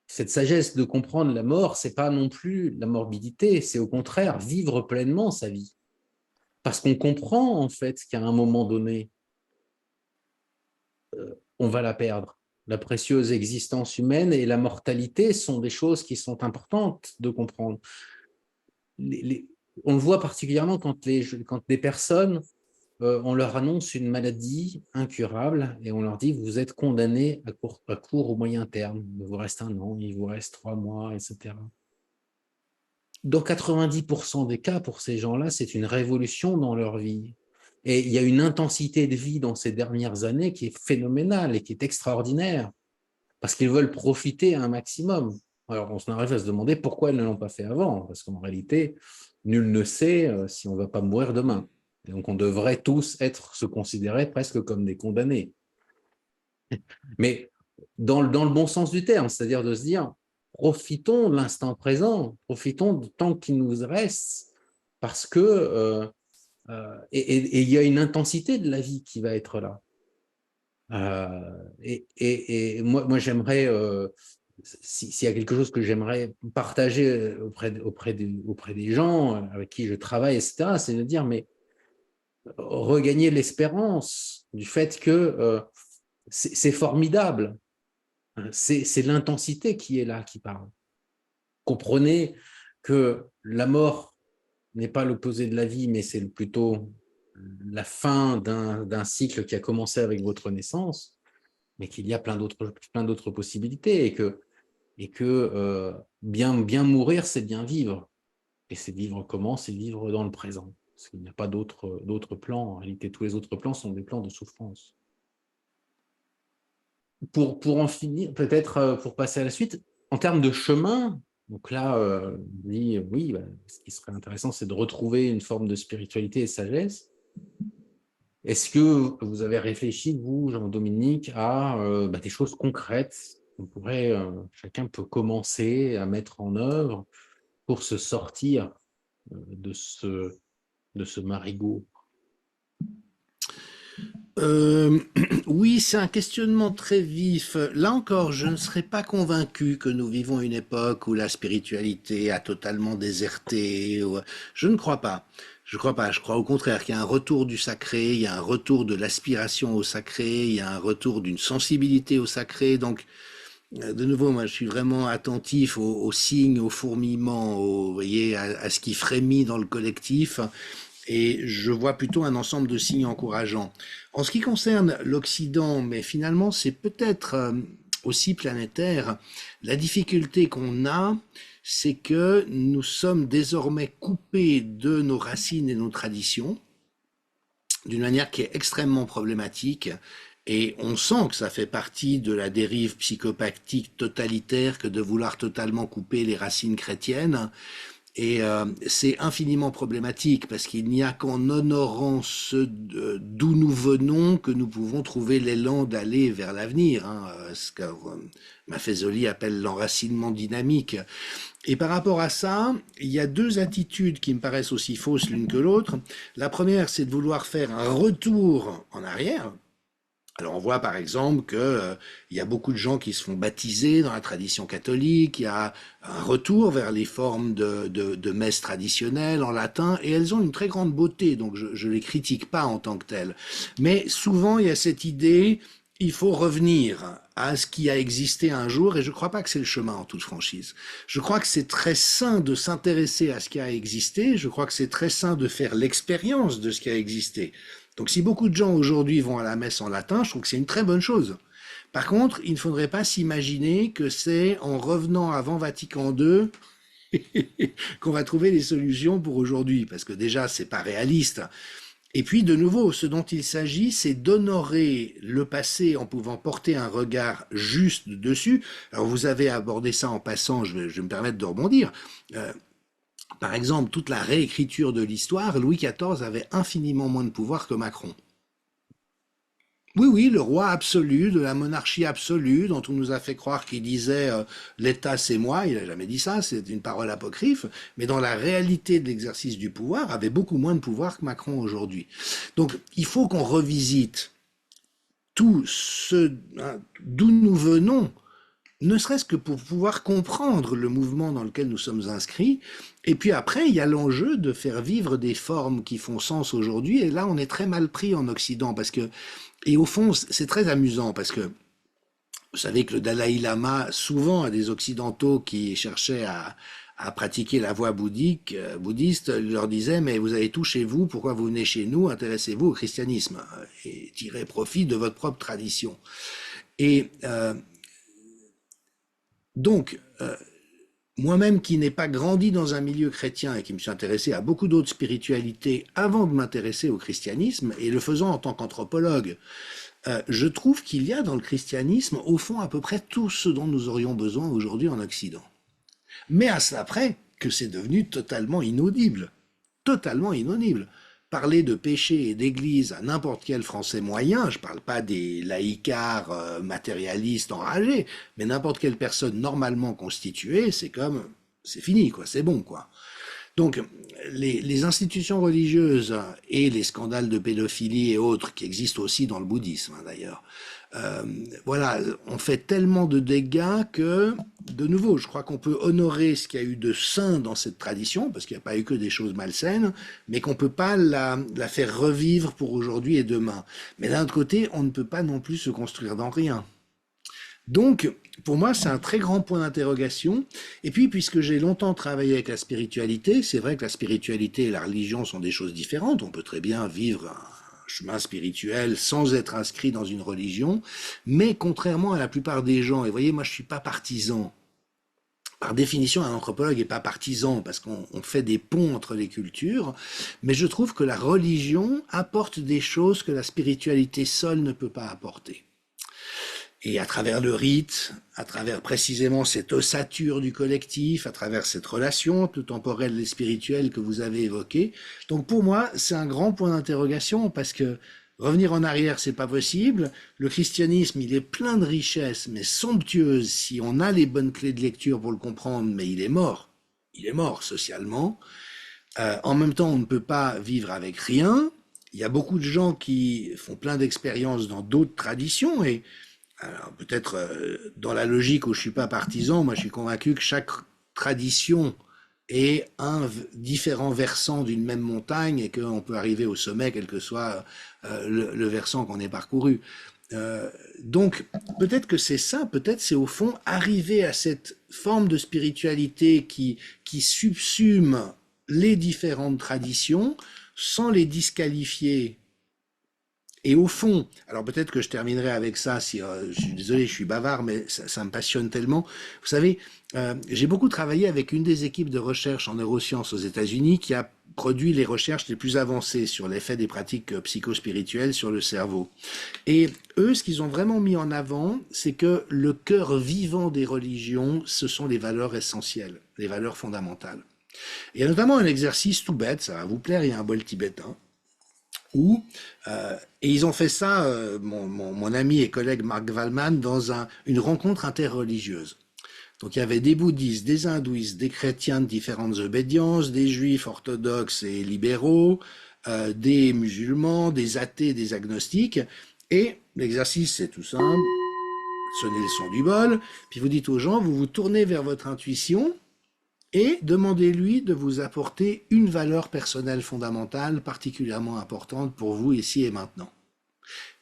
[SPEAKER 2] cette sagesse de comprendre la mort, c'est pas non plus la morbidité, c'est au contraire vivre pleinement sa vie. Parce qu'on comprend en fait qu'à un moment donné, on va la perdre. La précieuse existence humaine et la mortalité sont des choses qui sont importantes de comprendre. On le voit particulièrement quand des personnes on leur annonce une maladie incurable et on leur dit vous êtes condamné à court ou moyen terme. Il vous reste 1 an, il vous reste 3 mois, etc. Dans 90% des cas, pour ces gens-là, c'est une révolution dans leur vie. Et il y a une intensité de vie dans ces dernières années qui est phénoménale et qui est extraordinaire parce qu'ils veulent profiter un maximum. Alors, on s'en arrive à se demander pourquoi ils ne l'ont pas fait avant, parce qu'en réalité, nul ne sait si on ne va pas mourir demain. Et donc, on devrait tous se considérer presque comme des condamnés. Mais dans le bon sens du terme, c'est-à-dire de se dire, profitons de l'instant présent, profitons du temps qui nous reste, parce que il y a une intensité de la vie qui va être là. Et moi j'aimerais, s'il y a quelque chose que j'aimerais partager auprès des gens avec qui je travaille, etc., c'est de dire, mais regagner l'espérance du fait que c'est formidable. C'est l'intensité qui est là, qui parle. Comprenez que la mort n'est pas l'opposé de la vie, mais c'est plutôt la fin d'un cycle qui a commencé avec votre naissance, mais qu'il y a plein d'autres possibilités et que bien mourir, c'est bien vivre. Et c'est vivre comment? C'est vivre dans le présent. Parce qu'il n'y a pas d'autres plans. En réalité, tous les autres plans sont des plans de souffrance. Pour en finir, peut-être pour passer à la suite, en termes de chemin, donc là, dit, oui, ce qui serait intéressant, c'est de retrouver une forme de spiritualité et de sagesse. Est-ce que vous avez réfléchi, vous, Jean-Dominique, à des choses concrètes qu'on pourrait, chacun peut commencer à mettre en œuvre pour se sortir de ce marigot?
[SPEAKER 1] Euh, oui, c'est un questionnement très vif. Là encore, je ne serais pas convaincu que nous vivons une époque où la spiritualité a totalement déserté. Je ne crois pas. Je crois pas. Je crois au contraire qu'il y a un retour du sacré, il y a un retour de l'aspiration au sacré, il y a un retour d'une sensibilité au sacré. Donc, de nouveau, moi, je suis vraiment attentif aux signes, aux fourmillements, vous voyez, à ce qui frémit dans le collectif. Et je vois plutôt un ensemble de signes encourageants. En ce qui concerne l'Occident, mais finalement c'est peut-être aussi planétaire, la difficulté qu'on a, c'est que nous sommes désormais coupés de nos racines et nos traditions d'une manière qui est extrêmement problématique. Et on sent que ça fait partie de la dérive psychopathique totalitaire que de vouloir totalement couper les racines chrétiennes. Et c'est infiniment problématique parce qu'il n'y a qu'en honorant ce d'où nous venons que nous pouvons trouver l'élan d'aller vers l'avenir, hein, ce que Maffezoli appelle l'enracinement dynamique. Et par rapport à ça, il y a deux attitudes qui me paraissent aussi fausses l'une que l'autre. La première, c'est de vouloir faire un retour en arrière. Alors on voit par exemple que il y a beaucoup de gens qui se font baptiser dans la tradition catholique, il y a un retour vers les formes de messe traditionnelles en latin, et elles ont une très grande beauté, donc je les critique pas en tant que telles. Mais souvent il y a cette idée, il faut revenir à ce qui a existé un jour, et je crois pas que c'est le chemin en toute franchise. Je crois que c'est très sain de s'intéresser à ce qui a existé, je crois que c'est très sain de faire l'expérience de ce qui a existé. Donc si beaucoup de gens aujourd'hui vont à la messe en latin, je trouve que c'est une très bonne chose. Par contre, il ne faudrait pas s'imaginer que c'est en revenant avant Vatican II qu'on va trouver les solutions pour aujourd'hui, parce que déjà, c'est pas réaliste. Et puis, de nouveau, ce dont il s'agit, c'est d'honorer le passé en pouvant porter un regard juste dessus. Alors, vous avez abordé ça en passant, je vais me permettre de rebondir. Euh, Par exemple, toute la réécriture de l'histoire, Louis XIV avait infiniment moins de pouvoir que Macron. Oui, oui, le roi absolu, de la monarchie absolue, dont on nous a fait croire qu'il disait l'État c'est moi, il n'a jamais dit ça, c'est une parole apocryphe, mais dans la réalité de l'exercice du pouvoir, avait beaucoup moins de pouvoir que Macron aujourd'hui. Donc il faut qu'on revisite tout ce d'où nous venons, ne serait-ce que pour pouvoir comprendre le mouvement dans lequel nous sommes inscrits. Et puis après, il y a l'enjeu de faire vivre des formes qui font sens aujourd'hui. Et là, on est très mal pris en Occident parce que, et au fond, c'est très amusant parce que vous savez que le Dalai Lama, souvent à des Occidentaux qui cherchaient à pratiquer la voie bouddhique, bouddhiste, leur disait, mais vous avez tout chez vous, pourquoi vous venez chez nous, intéressez-vous au christianisme et tirez profit de votre propre tradition. Et donc, moi-même qui n'ai pas grandi dans un milieu chrétien et qui me suis intéressé à beaucoup d'autres spiritualités avant de m'intéresser au christianisme, et le faisant en tant qu'anthropologue, je trouve qu'il y a dans le christianisme, au fond, à peu près tout ce dont nous aurions besoin aujourd'hui en Occident. Mais à cela près que c'est devenu totalement inaudible. Totalement inaudible. Parler de péché et d'église à n'importe quel Français moyen, je ne parle pas des laïcards matérialistes enragés, mais n'importe quelle personne normalement constituée, c'est comme, c'est fini, quoi, c'est bon, quoi. Donc, les institutions religieuses et les scandales de pédophilie et autres, qui existent aussi dans le bouddhisme, hein, d'ailleurs, euh, voilà, on fait tellement de dégâts que, de nouveau, je crois qu'on peut honorer ce qu'il y a eu de sain dans cette tradition, parce qu'il n'y a pas eu que des choses malsaines, mais qu'on ne peut pas la faire revivre pour aujourd'hui et demain. Mais d'un autre côté, on ne peut pas non plus se construire dans rien. Donc, pour moi, c'est un très grand point d'interrogation. Et puis, puisque j'ai longtemps travaillé avec la spiritualité, c'est vrai que la spiritualité et la religion sont des choses différentes. On peut très bien vivre un chemin spirituel sans être inscrit dans une religion. Mais contrairement à la plupart des gens, et vous voyez, moi, je suis pas partisan. Par définition, un anthropologue n'est pas partisan parce qu'on fait des ponts entre les cultures, mais je trouve que la religion apporte des choses que la spiritualité seule ne peut pas apporter. Et à travers le rite, à travers précisément cette ossature du collectif, à travers cette relation tout temporelle et spirituelle que vous avez évoquée. Donc pour moi, c'est un grand point d'interrogation parce que revenir en arrière, c'est pas possible. Le christianisme, il est plein de richesses, mais somptueuses si on a les bonnes clés de lecture pour le comprendre, mais il est mort. Il est mort socialement. En même temps, on ne peut pas vivre avec rien. il y a beaucoup de gens qui font plein d'expériences dans d'autres traditions et alors peut-être dans la logique où je suis pas partisan, moi je suis convaincu que chaque tradition est un différent versant d'une même montagne et qu'on peut arriver au sommet quel que soit le versant qu'on ait parcouru. Donc peut-être que c'est ça, peut-être c'est au fond arriver à cette forme de spiritualité qui subsume les différentes traditions sans les disqualifier et au fond, alors peut-être que je terminerai avec ça, si je suis désolé, je suis bavard, mais ça me passionne tellement. Vous savez, j'ai beaucoup travaillé avec une des équipes de recherche en neurosciences aux États-Unis qui a produit les recherches les plus avancées sur l'effet des pratiques psychospirituelles sur le cerveau. Et eux, ce qu'ils ont vraiment mis en avant, c'est que le cœur vivant des religions, ce sont les valeurs essentielles, les valeurs fondamentales. Il y a notamment un exercice tout bête, ça va vous plaire, il y a un bol tibétain où, et ils ont fait ça, mon ami et collègue Mark Wallman, dans une rencontre interreligieuse. Donc il y avait des bouddhistes, des hindouistes, des chrétiens de différentes obédiences, des juifs orthodoxes et libéraux, des musulmans, des athées, des agnostiques. Et l'exercice, c'est tout simple, sonnez le son du bol, puis vous dites aux gens, vous vous tournez vers votre intuition, et demandez-lui de vous apporter une valeur personnelle fondamentale particulièrement importante pour vous ici et maintenant.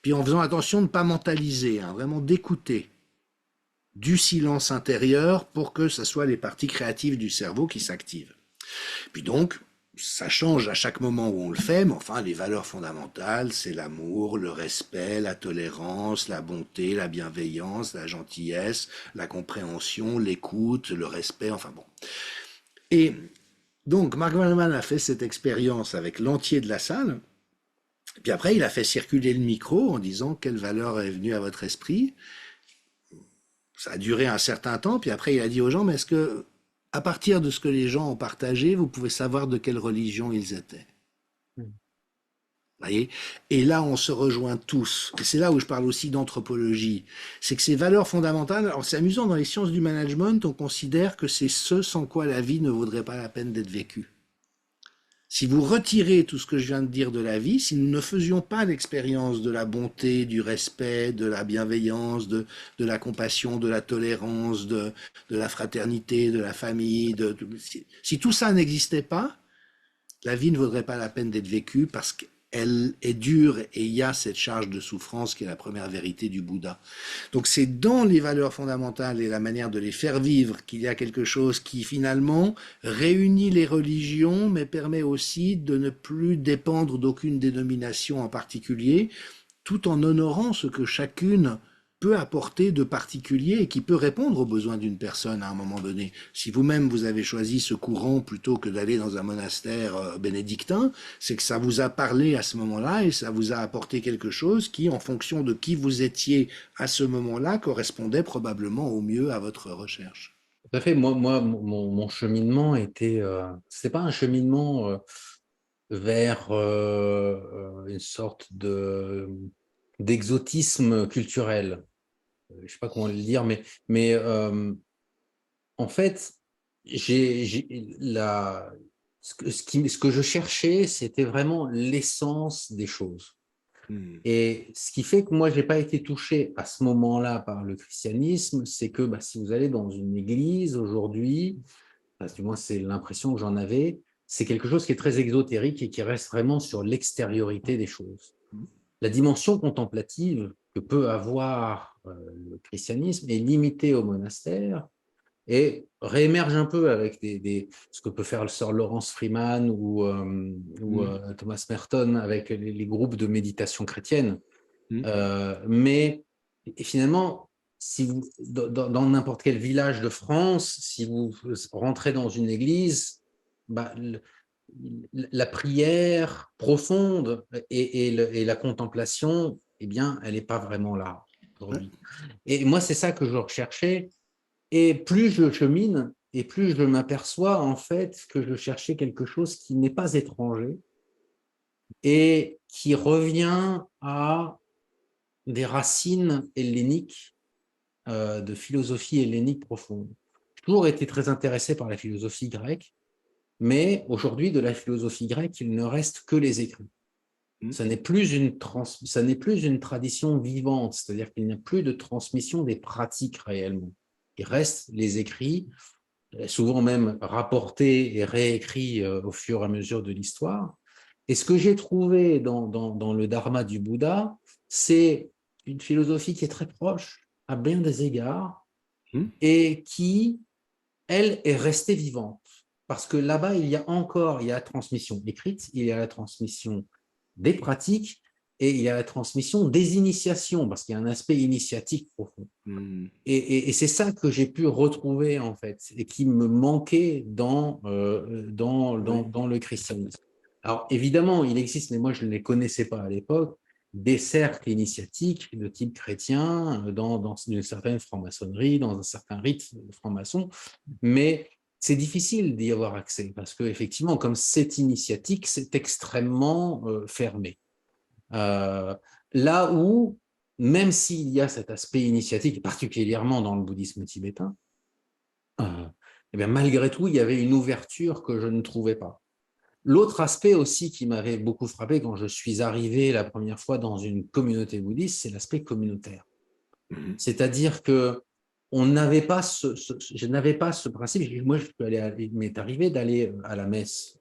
[SPEAKER 1] Puis en faisant attention de ne pas mentaliser, hein, vraiment d'écouter du silence intérieur pour que ce soit les parties créatives du cerveau qui s'activent. Puis donc, ça change à chaque moment où on le fait, mais enfin, les valeurs fondamentales, c'est l'amour, le respect, la tolérance, la bonté, la bienveillance, la gentillesse, la compréhension, l'écoute, le respect, enfin bon. Et donc, Mark Wallman a fait cette expérience avec l'entier de la salle, puis après, il a fait circuler le micro en disant quelle valeur est venue à votre esprit. Ça a duré un certain temps, puis après, il a dit aux gens, mais est-ce que, à partir de ce que les gens ont partagé, vous pouvez savoir de quelle religion ils étaient? Voyez. Et là, on se rejoint tous. Et c'est là où je parle aussi d'anthropologie. C'est que ces valeurs fondamentales, alors c'est amusant, dans les sciences du management, on considère que c'est ce sans quoi la vie ne vaudrait pas la peine d'être vécue. Si vous retirez tout ce que je viens de dire de la vie, si nous ne faisions pas l'expérience de la bonté, du respect, de la bienveillance, de la compassion, de la tolérance, de la fraternité, de la famille, si tout ça n'existait pas, la vie ne vaudrait pas la peine d'être vécue parce qu'elle est dure et il y a cette charge de souffrance qui est la première vérité du Bouddha. Donc c'est dans les valeurs fondamentales et la manière de les faire vivre qu'il y a quelque chose qui finalement réunit les religions mais permet aussi de ne plus dépendre d'aucune dénomination en particulier tout en honorant ce que chacune peut apporter de particulier et qui peut répondre aux besoins d'une personne à un moment donné. Si vous-même vous avez choisi ce courant plutôt que d'aller dans un monastère bénédictin, c'est que ça vous a parlé à ce moment-là et ça vous a apporté quelque chose qui, en fonction de qui vous étiez à ce moment-là, correspondait probablement au mieux à votre recherche.
[SPEAKER 2] Tout à fait. Mon cheminement était, c'est pas un cheminement vers une sorte d'exotisme culturel. Je ne sais pas comment le dire, mais en fait, ce que je cherchais, c'était vraiment l'essence des choses. Et ce qui fait que moi, je n'ai pas été touché à ce moment-là par le christianisme, c'est que si vous allez dans une église aujourd'hui, du moins c'est l'impression que j'en avais, c'est quelque chose qui est très exotérique et qui reste vraiment sur l'extériorité des choses. La dimension contemplative que peut avoir le christianisme est limitée au monastère et réémerge un peu avec ce que peut faire le sœur Lawrence Freeman ou Thomas Merton avec les groupes de méditation chrétienne. Mais finalement, si vous, dans n'importe quel village de France, si vous rentrez dans une église, la prière profonde et la contemplation, eh bien, elle n'est pas vraiment là aujourd'hui. Et moi, c'est ça que je recherchais. Et plus je chemine, et plus je m'aperçois en fait que je cherchais quelque chose qui n'est pas étranger et qui revient à des racines helléniques, de philosophie hellénique profonde. J'ai toujours été très intéressé par la philosophie grecque, mais aujourd'hui, de la philosophie grecque, il ne reste que les écrits.
[SPEAKER 1] Mm.
[SPEAKER 2] Ça n'est plus une tradition vivante, c'est-à-dire qu'il n'y a plus de transmission des pratiques réellement. Il reste les écrits, souvent même rapportés et réécrits au fur et à mesure de l'histoire. Et ce que j'ai trouvé dans le dharma du Bouddha, c'est une philosophie qui est très proche à bien des égards
[SPEAKER 1] Mm.
[SPEAKER 2] et qui, elle, est restée vivante. Parce que là-bas, il y a la transmission écrite, il y a la transmission des pratiques et il y a la transmission des initiations, parce qu'il y a un aspect initiatique profond.
[SPEAKER 1] Mm.
[SPEAKER 2] Et c'est ça que j'ai pu retrouver, en fait, et qui me manquait
[SPEAKER 1] Oui.
[SPEAKER 2] dans le christianisme. Alors, évidemment, il existe, mais moi, je ne les connaissais pas à l'époque, des cercles initiatiques de type chrétien dans une certaine franc-maçonnerie, dans un certain rite franc-maçon, mais c'est difficile d'y avoir accès parce que effectivement, comme c'est initiatique, c'est extrêmement fermé. Euh, Là où, même s'il y a cet aspect initiatique, particulièrement dans le bouddhisme tibétain, eh bien, malgré tout, il y avait une ouverture que je ne trouvais pas. L'autre aspect aussi qui m'avait beaucoup frappé quand je suis arrivé la première fois dans une communauté bouddhiste, c'est l'aspect communautaire.
[SPEAKER 1] Mm.
[SPEAKER 2] C'est-à-dire que on n'avait pas je n'avais pas ce principe. Moi, il m'est arrivé d'aller à la messe.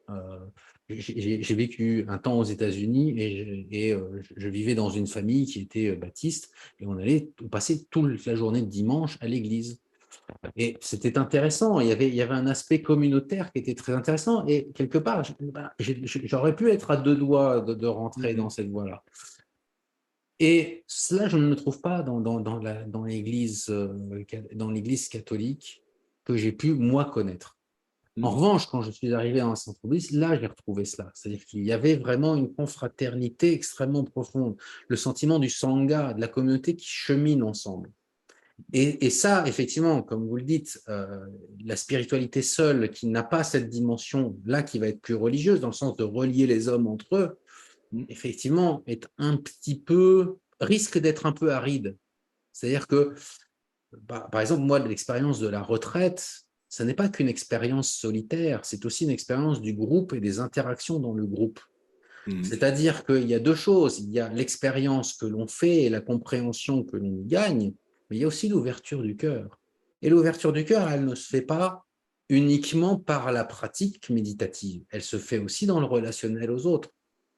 [SPEAKER 2] J'ai vécu un temps aux États-Unis et je vivais dans une famille qui était baptiste et on passait toute la journée de dimanche à l'église. Et c'était intéressant. Il y avait un aspect communautaire qui était très intéressant. Et quelque part, j'aurais pu être à deux doigts de rentrer dans
[SPEAKER 1] Mm.
[SPEAKER 2] cette voie-là. Et cela, je ne le trouve pas dans l'Église catholique que j'ai pu, moi, connaître. En
[SPEAKER 1] Mm.
[SPEAKER 2] revanche, quand je suis arrivé à un centre bouddhiste, là, j'ai retrouvé cela. C'est-à-dire qu'il y avait vraiment une confraternité extrêmement profonde, le sentiment du sangha, de la communauté qui chemine ensemble. Et ça, effectivement, comme vous le dites, la spiritualité seule, qui n'a pas cette dimension-là, qui va être plus religieuse, dans le sens de relier les hommes entre eux,
[SPEAKER 1] Mm.
[SPEAKER 2] effectivement, risque d'être un peu aride. C'est-à-dire que, par exemple, moi, l'expérience de la retraite, ce n'est pas qu'une expérience solitaire, c'est aussi une expérience du groupe et des interactions dans le groupe.
[SPEAKER 1] Mm.
[SPEAKER 2] C'est-à-dire qu'il y a deux choses. Il y a l'expérience que l'on fait et la compréhension que l'on gagne, mais il y a aussi l'ouverture du cœur. Et l'ouverture du cœur, elle ne se fait pas uniquement par la pratique méditative. Elle se fait aussi dans le relationnel aux autres.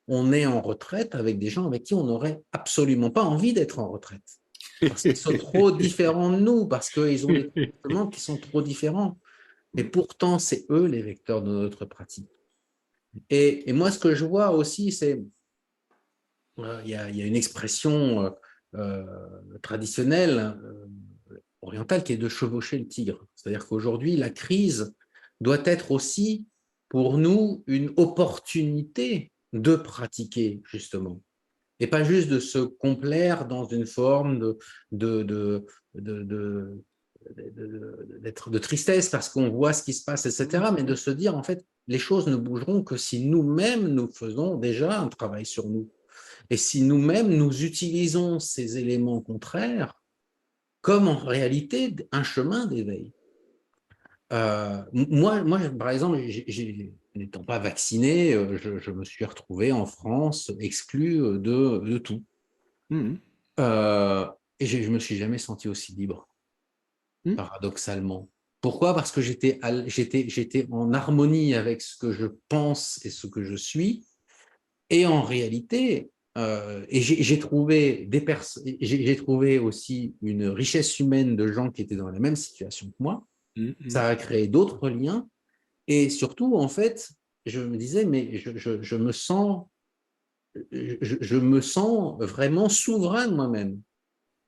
[SPEAKER 2] On est en retraite avec des gens avec qui on n'aurait absolument pas envie d'être en retraite. Parce qu'ils sont trop différents de nous, parce qu'ils ont des comportements qui sont trop différents. Et pourtant, c'est eux les vecteurs de notre pratique. Et moi, ce que je vois aussi, c'est il y a une expression traditionnelle orientale qui est de chevaucher le tigre. C'est-à-dire qu'aujourd'hui, la crise doit être aussi pour nous une opportunité de pratiquer, justement. Et pas juste de se complaire dans une forme de, de, de, de d'être de tristesse parce qu'on voit ce qui se passe,
[SPEAKER 1] Mm.
[SPEAKER 2] etc., mais de se dire, en fait, les choses ne bougeront que si nous-mêmes, nous faisons déjà un travail sur nous. Et si nous-mêmes, nous utilisons ces éléments contraires comme en réalité un chemin d'éveil. Moi, par exemple, n'étant pas vacciné, je me suis retrouvé en France exclu de tout.
[SPEAKER 1] Mm.
[SPEAKER 2] Euh, et je me suis jamais senti aussi libre,
[SPEAKER 1] Mm.
[SPEAKER 2] paradoxalement. Pourquoi? Parce que j'étais en harmonie avec ce que je pense et ce que je suis. Et en réalité, j'ai trouvé j'ai trouvé aussi une richesse humaine de gens qui étaient dans la même situation que moi.
[SPEAKER 1] Mm. Mm.
[SPEAKER 2] Ça a créé d'autres liens. Et surtout, en fait, je me disais, mais je me sens vraiment souverain de moi-même,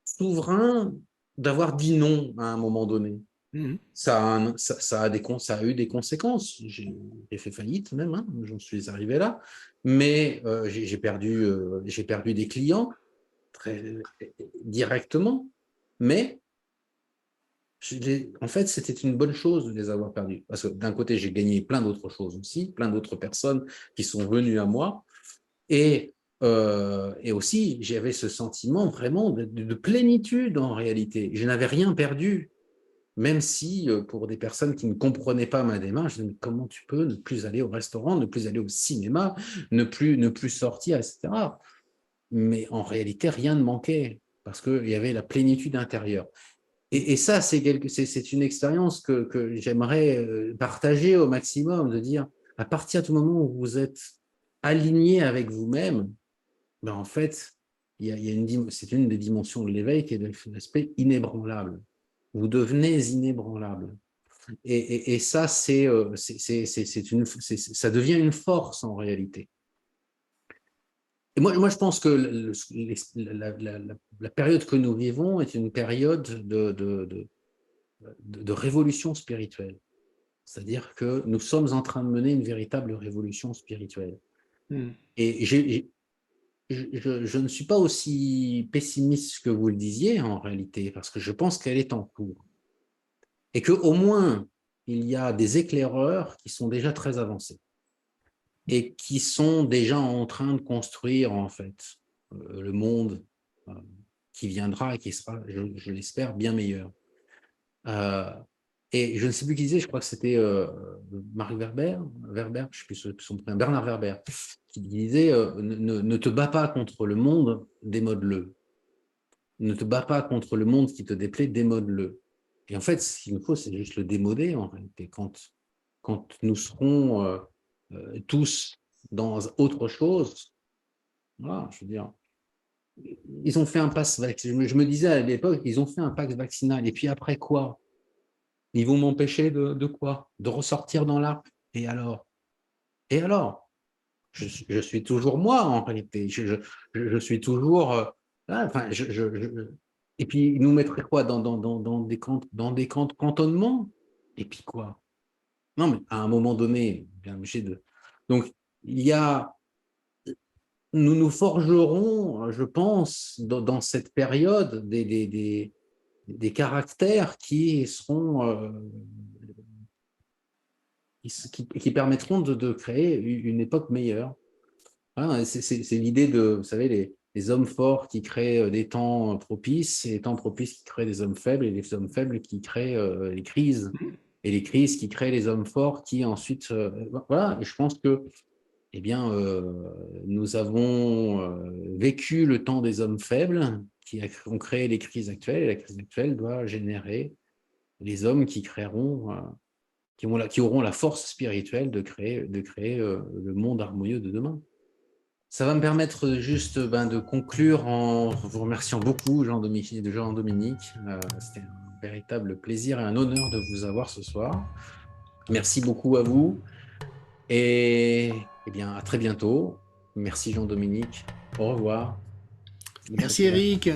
[SPEAKER 2] souverain d'avoir dit non à un moment donné.
[SPEAKER 1] Mm.
[SPEAKER 2] Ça a eu des conséquences. J'ai fait faillite même, hein, j'en suis arrivé là. Mais j'ai perdu des clients très directement. Mais en fait, c'était une bonne chose de les avoir perdus. Parce que d'un côté, j'ai gagné plein d'autres choses aussi, plein d'autres personnes qui sont venues à moi. Et aussi, j'avais ce sentiment vraiment de plénitude en réalité. Je n'avais rien perdu. même si pour des personnes qui ne comprenaient pas ma démarche, je disais, mais comment tu peux ne plus aller au restaurant, ne plus aller au cinéma, ne plus sortir, etc. Mais en réalité, rien ne manquait parce qu'il y avait la plénitude intérieure. Et ça, c'est une expérience que j'aimerais partager au maximum, de dire, à partir du moment où vous êtes aligné avec vous-même, ben en fait, c'est une des dimensions de l'éveil qui est l'aspect inébranlable. Vous devenez inébranlable. Et ça, ça devient une force en réalité. Et moi, je pense que la période que nous vivons est une période de révolution spirituelle. C'est-à-dire que nous sommes en train de mener une véritable révolution spirituelle. Et je ne suis pas aussi pessimiste que vous le disiez en réalité, parce que je pense qu'elle est en cours. Et qu'au moins, il y a des éclaireurs qui sont déjà très avancés et qui sont déjà en train de construire, en fait, le monde qui viendra et qui sera, je l'espère, bien meilleur. Et je ne sais plus qui disait, je crois que c'était Marc Verber, je ne sais plus son prénom, Bernard Werber, qui disait ne te bats pas contre le monde, démode-le. Ne te bats pas contre le monde qui te déplaît, démode-le. Et en fait, ce qu'il nous faut, c'est juste le démoder, en réalité. Quand nous serons tous dans autre chose, voilà, je veux dire, ils ont fait un pass vaccinal. Je me disais à l'époque, ils ont fait un pass vaccinal. Et puis après quoi? Ils vont m'empêcher de quoi? De ressortir dans l'arc. Et alors? Et alors? Je suis toujours moi, en réalité. Je suis toujours... enfin, et puis, ils nous mettraient quoi? Dans des camps de cantonnement? Et puis quoi? Non, mais à un moment donné, bien obligé de... Donc, il y a... Nous nous forgerons, je pense, dans cette période, des caractères qui seront... qui permettront de créer une époque meilleure. Hein, c'est l'idée de, vous savez, les hommes forts qui créent des temps propices, et les temps propices qui créent des hommes faibles, et les hommes faibles qui créent les crises, et les crises qui créent les hommes forts qui ensuite... voilà, et je pense que eh bien, nous avons vécu le temps des hommes faibles qui ont créé les crises actuelles, et la crise actuelle doit générer les hommes qui créeront... qui auront la force spirituelle de créer le monde harmonieux de demain. Ça va me permettre juste de conclure en vous remerciant beaucoup, Jean-Dominique. C'était un véritable plaisir et un honneur de vous avoir ce soir. Merci beaucoup à vous et bien, à très bientôt. Merci Jean-Dominique. Au revoir.
[SPEAKER 1] Merci Eric.